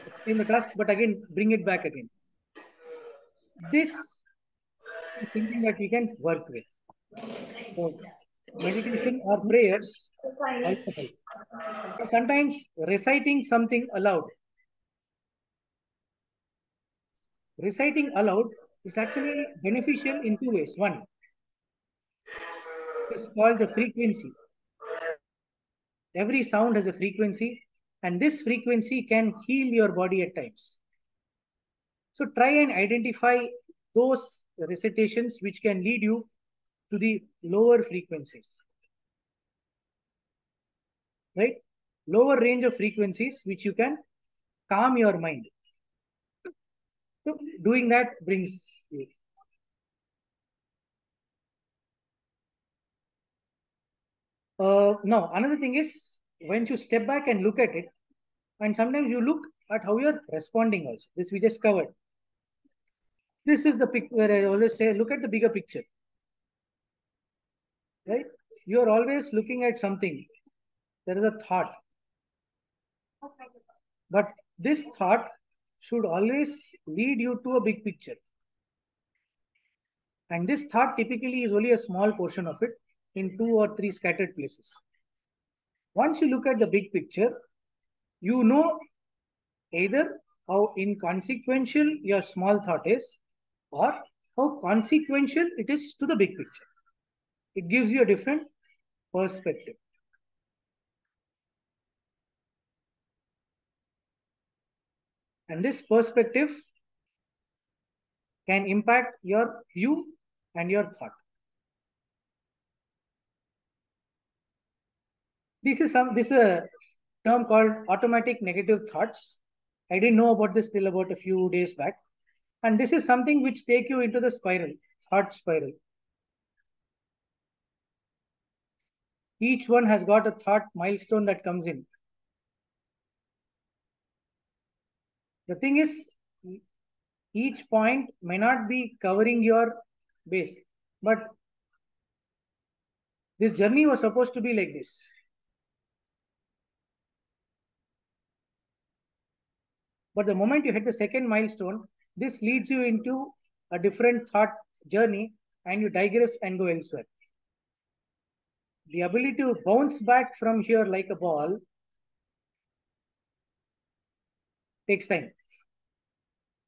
explain the task, but again bring it back again. This is something that we can work with. So meditation or prayers also help. But sometimes reciting something aloud. Reciting aloud is actually beneficial in 2 ways. One is called the frequency. Every sound has a frequency, and this frequency can heal your body at times. So try and identify those recitations which can lead you to the lower frequencies. Right? Lower range of frequencies which you can calm your mind. So doing that brings you. Now, another thing is when you step back and look at it, and sometimes you look at how you're responding also. This we just covered. This is the picture where I always say, look at the bigger picture. Right? You're always looking at something. There is a thought. But this thought should always lead you to a big picture. And this thought typically is only a small portion of it in 2 or 3 scattered places. Once you look at the big picture, you know either how inconsequential your small thought is or how consequential it is to the big picture. It gives you a different perspective. And this perspective can impact your view and your thought. This is a term called automatic negative thoughts. I didn't know about this till about a few days back. And this is something which take you into the spiral, thought spiral. Each one has got a thought milestone that comes in. The thing is, each point may not be covering your base, but this journey was supposed to be like this. But the moment you hit the second milestone, this leads you into a different thought journey and you digress and go elsewhere. The ability to bounce back from here like a ball takes time.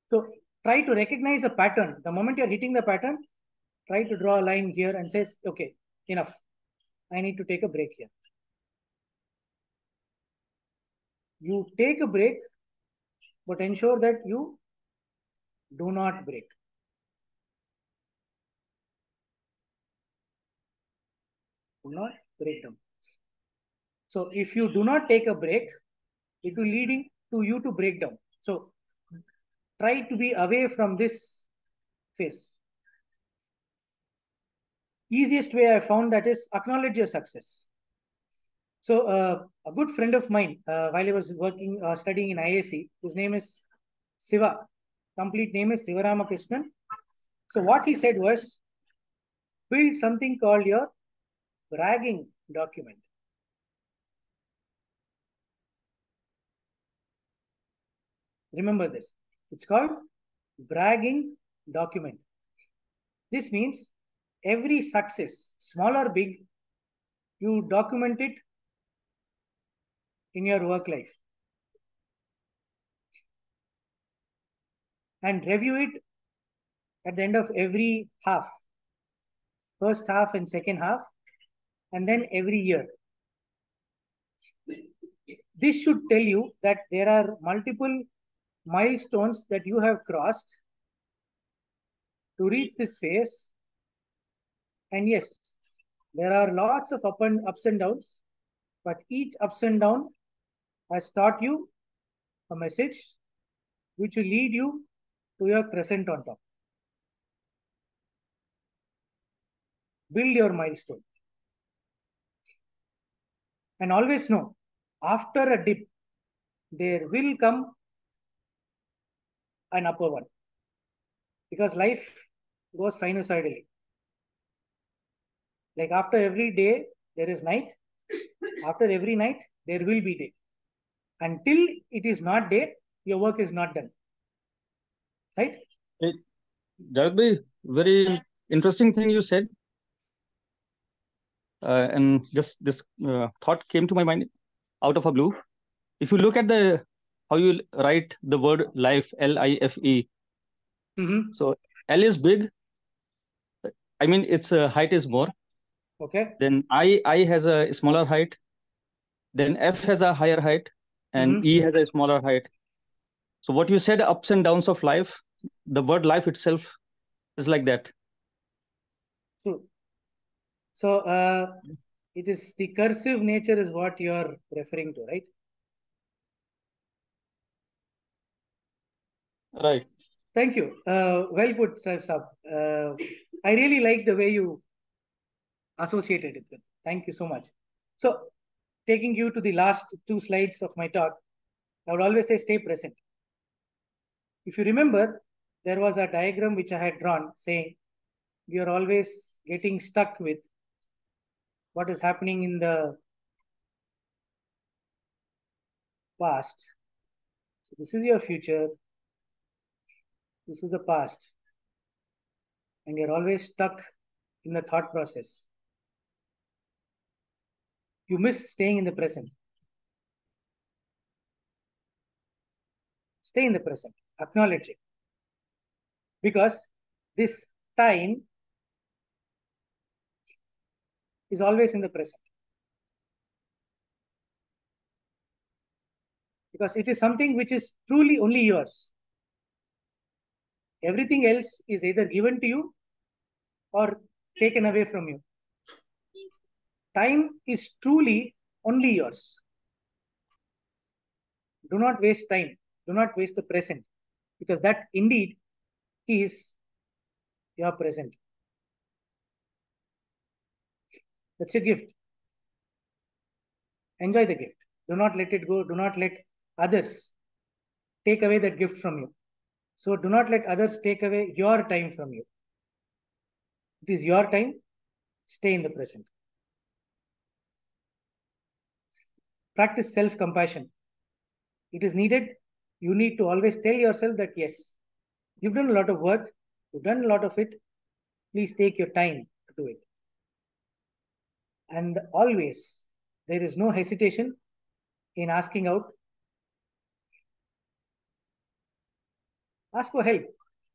So try to recognize a pattern. The moment you're hitting the pattern, try to draw a line here and say, okay, enough. I need to take a break here. You take a break, but ensure that you do not break. Do not break down. So if you do not take a break, it will lead to you to break down. So try to be away from this phase. Easiest way I found that is acknowledge your success. So a good friend of mine, while I was studying in IISc, his name is Siva. Complete name is Sivaramakrishnan. So what he said was, build something called your bragging document. Remember this. It's called bragging document. This means every success, small or big, you document it in your work life. And review it at the end of every half, first half and second half, and then every year. This should tell you that there are multiple milestones that you have crossed to reach this phase. And yes, there are lots of ups and downs, but each ups and down has taught you a message which will lead you to your crescent on top. Build your milestone. And always know, after a dip, there will come an upper one. Because life goes sinusoidally. Like after every day, there is night. After every night, there will be day. Until it is not day, your work is not done. Right? That would be very interesting thing you said. And just this thought came to my mind out of a blue. If you look at how you write the word life, L-I-F-E. So L is big. I mean, its height is more. Okay. Then I has a smaller height. Then F has a higher height, and E has a smaller height. So what you said, ups and downs of life, the word life itself is like that. True. So it is the cursive nature is what you are referring to, right? Right. Thank you. Well put, Sir Sab. I really like the way you associated it with. Thank you so much. So, taking you to the last 2 slides of my talk, I would always say stay present. If you remember, there was a diagram which I had drawn saying we are always getting stuck with what is happening in the past. So this is your future. This is the past. And you're always stuck in the thought process. You miss staying in the present. Stay in the present. Acknowledge it. Because this time is always in the present. Because it is something which is truly only yours. Everything else is either given to you or taken away from you. Time is truly only yours. Do not waste time. Do not waste the present. Because that indeed is your present. That's your gift. Enjoy the gift. Do not let it go. Do not let others take away that gift from you. So do not let others take away your time from you. It is your time. Stay in the present. Practice self-compassion. It is needed. You need to always tell yourself that yes, you've done a lot of work. You've done a lot of it. Please take your time to do it. And always, there is no hesitation in asking out. Ask for help.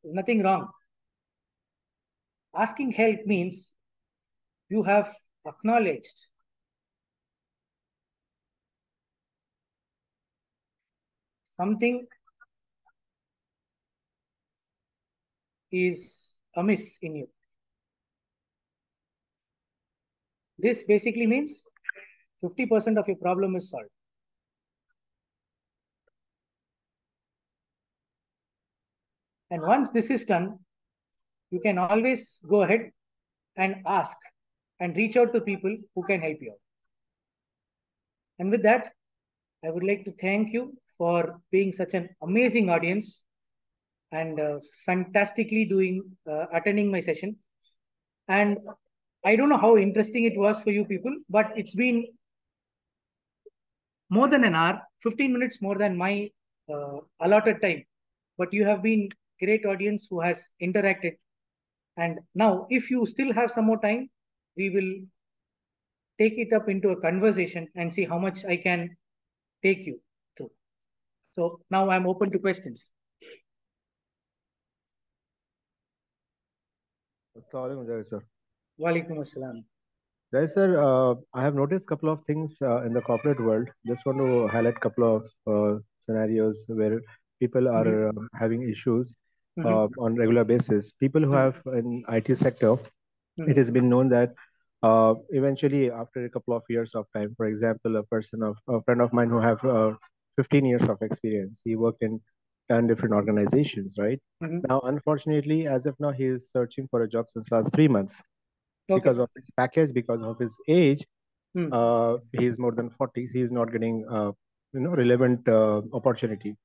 There's nothing wrong. Asking help means you have acknowledged something is amiss in you. This basically means 50% of your problem is solved. And once this is done, you can always go ahead and ask and reach out to people who can help you out. And with that, I would like to thank you for being such an amazing audience and fantastically attending my session. And I don't know how interesting it was for you people, but it's been more than an hour, 15 minutes more than my allotted time. But you have been great audience who has interacted. And now, if you still have some more time, we will take it up into a conversation and see how much I can take you through. So now I'm open to questions. Assalamualaikum, Javed sir. Walaikum assalam. Javed sir, I have noticed a couple of things in the corporate world. Just want to highlight a couple of scenarios where people are having issues on regular basis. People who have in IT sector, it has been known that eventually after a couple of years of time, for example, a friend of mine who have 15 years of experience, he worked in 10 different organizations, right? Now, unfortunately, as of now, he is searching for a job since last 3 months. Because of his package, because of his age, he is more than 40. He is not getting, relevant opportunity.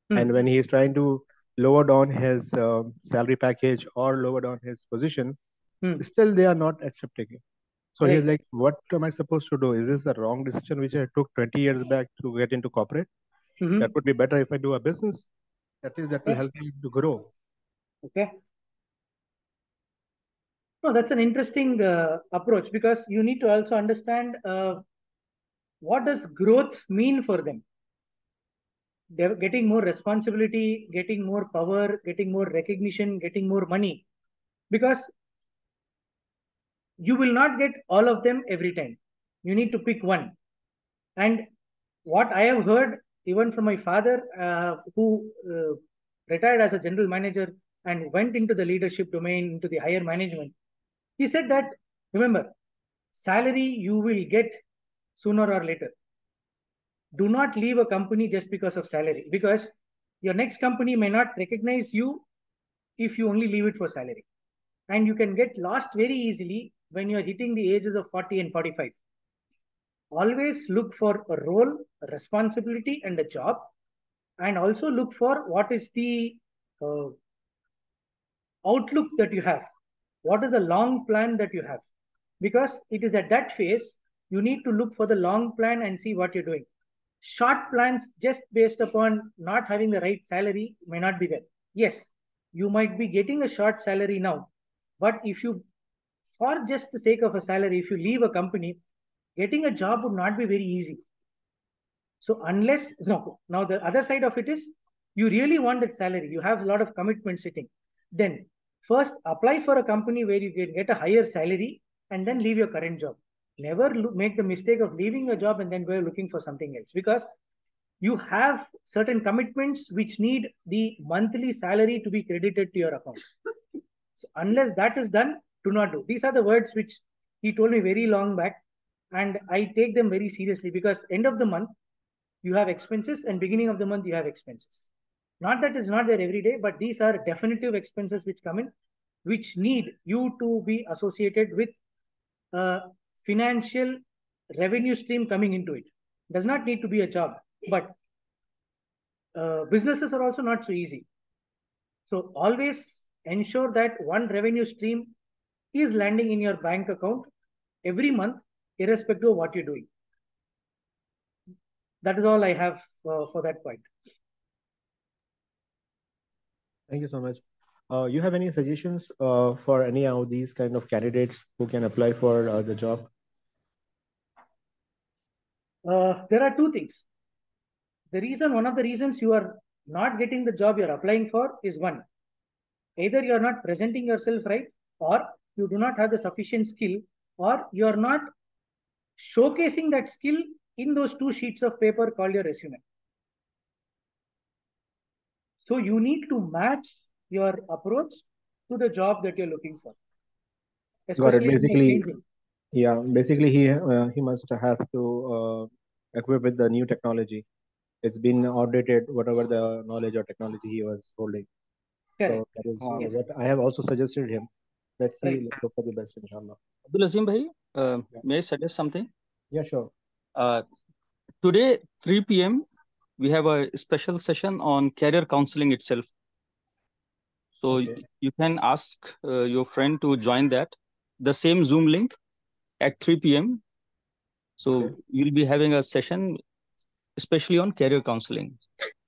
And when he is trying to lower down his salary package or lower down his position, still they are not accepting it. So he's like, what am I supposed to do? Is this a wrong decision which I took 20 years back to get into corporate? That would be better if I do a business. At least that will help me to grow. Okay. No, that's an interesting approach, because you need to also understand what does growth mean for them. They're getting more responsibility, getting more power, getting more recognition, getting more money, because you will not get all of them every time. You need to pick one. And what I have heard, even from my father, who retired as a general manager and went into the leadership domain, into the higher management, he said that, remember, salary you will get sooner or later. Do not leave a company just because of salary, because your next company may not recognize you if you only leave it for salary. And you can get lost very easily when you're hitting the ages of 40 and 45. Always look for a role, a responsibility, and a job. And also look for what is the outlook that you have. What is the long plan that you have? Because it is at that phase, you need to look for the long plan and see what you're doing. Short plans just based upon not having the right salary may not be there. Yes, you might be getting a short salary now, but if you, for just the sake of a salary, if you leave a company, getting a job would not be very easy. So unless, no, now the other side of it is, you really want that salary, you have a lot of commitment sitting, then first apply for a company where you can get a higher salary and then leave your current job. Never make the mistake of leaving a job and then go looking for something else, because you have certain commitments which need the monthly salary to be credited to your account. So unless that is done, do not do. These are the words which he told me very long back, and I take them very seriously, because end of the month, you have expenses, and beginning of the month, you have expenses. Not that it's not there every day, but these are definitive expenses which come in, which need you to be associated with financial revenue stream coming into it. Does not need to be a job, but businesses are also not so easy. So always ensure that one revenue stream is landing in your bank account every month, irrespective of what you're doing. That is all I have for that point. Thank you so much. You have any suggestions for any of these kind of candidates who can apply for the job? There are two things. One of the reasons you are not getting the job you're applying for is one, either you're not presenting yourself right, or you do not have the sufficient skill, or you're not showcasing that skill in those 2 sheets of paper called your resume. So you need to match your approach to the job that you're looking for. Got it. Basically, yeah, basically he must have to equip with the new technology. It's been outdated, whatever the knowledge or technology he was holding. Correct. So that is what I have also suggested him. Let's see. Let's hope for the best, inshallah. Abdul Azim bhai, may I suggest something? Yeah, sure. Today, 3 p.m., we have a special session on career counseling itself. So you can ask your friend to join that. The same Zoom link at 3 p.m. So you'll be having a session especially on career counseling.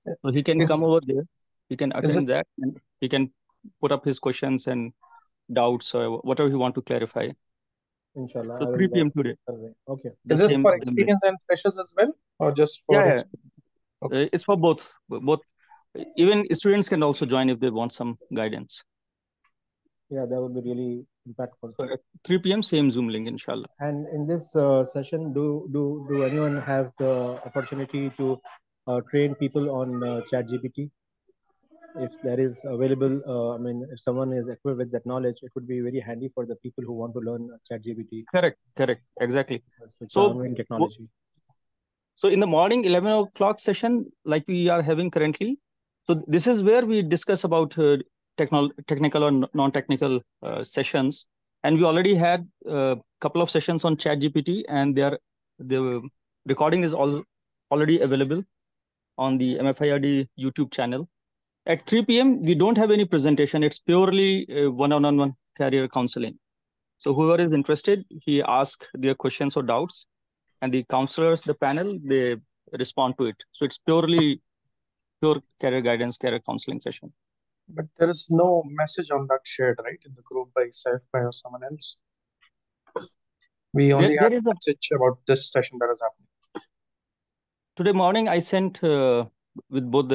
So he can come over there. He can attend that, and he can put up his questions and doubts or whatever he want to clarify. Inshallah. So 3 p.m. today. Okay. Is this for experience and freshers as well, or just for? Yeah. Okay. It's for both. Even students can also join if they want some guidance. Yeah, that would be really impactful. So at 3 p.m. same Zoom link, inshallah. And in this session, do anyone have the opportunity to train people on ChatGPT? If there is available, I mean, if someone is equipped with that knowledge, it would be very handy for the people who want to learn ChatGPT. Correct, exactly. It's an So, ongoing technology. So in the morning 11 o'clock session, like we are having currently, so this is where we discuss about technical or non-technical sessions. And we already had a couple of sessions on ChatGPT, and the recording is already available on the MFIRD YouTube channel. At 3 p.m., we don't have any presentation. It's purely one-on-one career counseling. So whoever is interested, he asks their questions or doubts, and the counselors, the panel, they respond to it. So it's pure career guidance, career counseling session. But there is no message on that shared, right, in the group by Saifbhai or someone else. We only have a message about this session that is happening. Today morning, I sent with both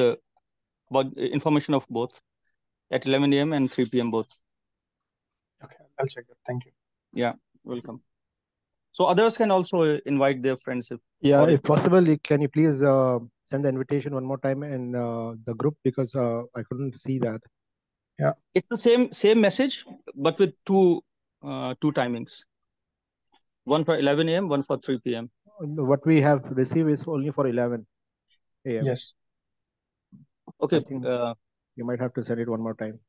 about information of both at 11 a.m. and 3 p.m. both. Okay, I'll check it. Thank you. Yeah, welcome. So others can also invite their friends. If possible, can you please send the invitation one more time in the group, because I couldn't see that. Yeah, it's the same message, but with two timings. One for 11 a.m., one for 3 p.m. What we have received is only for 11 a.m. Yes. Okay. I think you might have to send it one more time.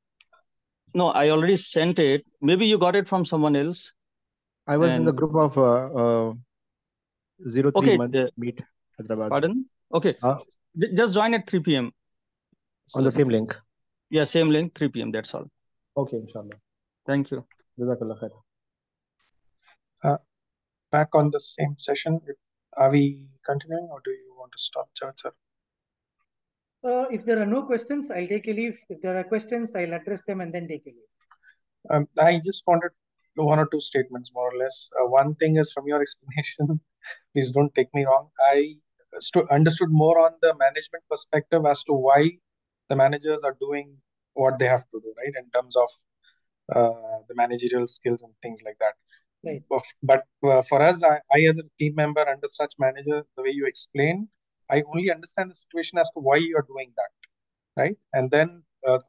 No, I already sent it. Maybe you got it from someone else. I was in the group of 03 month meet Hyderabad. Pardon? Okay. Just join at 3 p.m. So, on the same link. Yeah, same link, 3 p.m. That's all. Okay, inshallah. Thank you. Jazakallah khair. Back on the same session, are we continuing or do you want to stop, Javed sir? If there are no questions, I'll take a leave. If there are questions, I'll address them and then take a leave. I just wanted one or two statements, more or less. One thing is, from your explanation, please don't take me wrong, I understood more on the management perspective as to why the managers are doing what they have to do, right, in terms of the managerial skills and things like that. Right. But for us, I as a team member under such manager, the way you explain, I only understand the situation as to why you are doing that, right? And then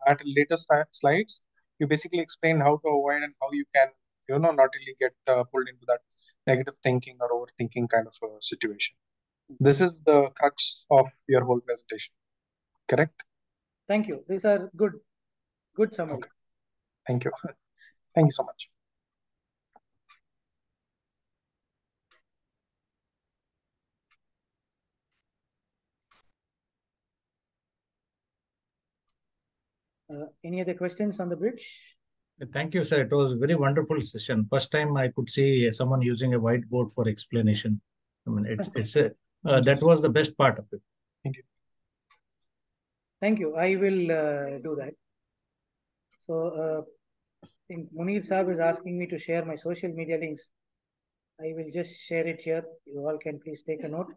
at later slides, you basically explain how to avoid and how you can, not really get pulled into that negative thinking or overthinking kind of a situation. This is the crux of your whole presentation, correct? Thank you. These are good summary. Okay. Thank you. Thank you so much. Any other questions on the bridge? Thank you, sir. It was a very wonderful session. First time I could see someone using a whiteboard for explanation. I mean, that was the best part of it. Thank you. Thank you. I will do that. So, I think Munir Saab is asking me to share my social media links. I will just share it here. You all can please take a note.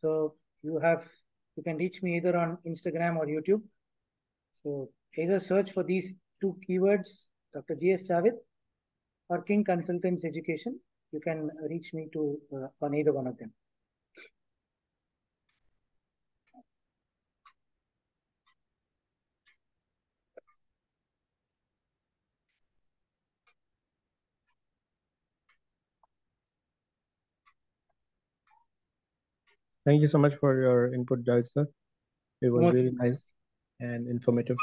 So you can reach me either on Instagram or YouTube. So either search for these two keywords, Dr. G S Javed or King Consultants Education. You can reach me on either one of them. Thank you so much for your input, Javed sir. It was really nice and informative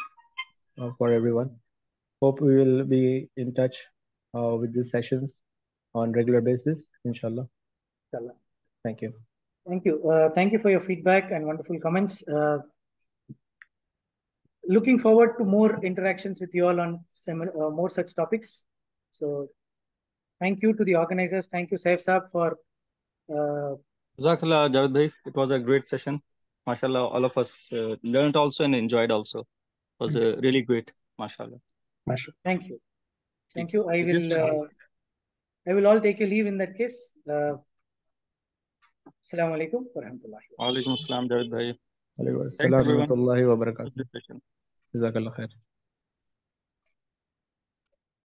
for everyone. Hope we will be in touch with these sessions on regular basis, inshallah. Inshallah. Thank you. Thank you. Thank you for your feedback and wonderful comments. Looking forward to more interactions with you all on more such topics. So thank you to the organizers. Thank you, Saif Saab, for Jazakallah, Javed bhai. It was a great session. MashaAllah, all of us learned also and enjoyed also. It was really great. MashaAllah. Thank you. Thank you. I will all take a leave in that case. Assalamu alaikum wa rahmatullahi. Wa alaikum assalam, Javed bhai. Alaikum Thanks assalam wa everyone rahmatullahi wa for barakatuh. this session. Jazakallah khair.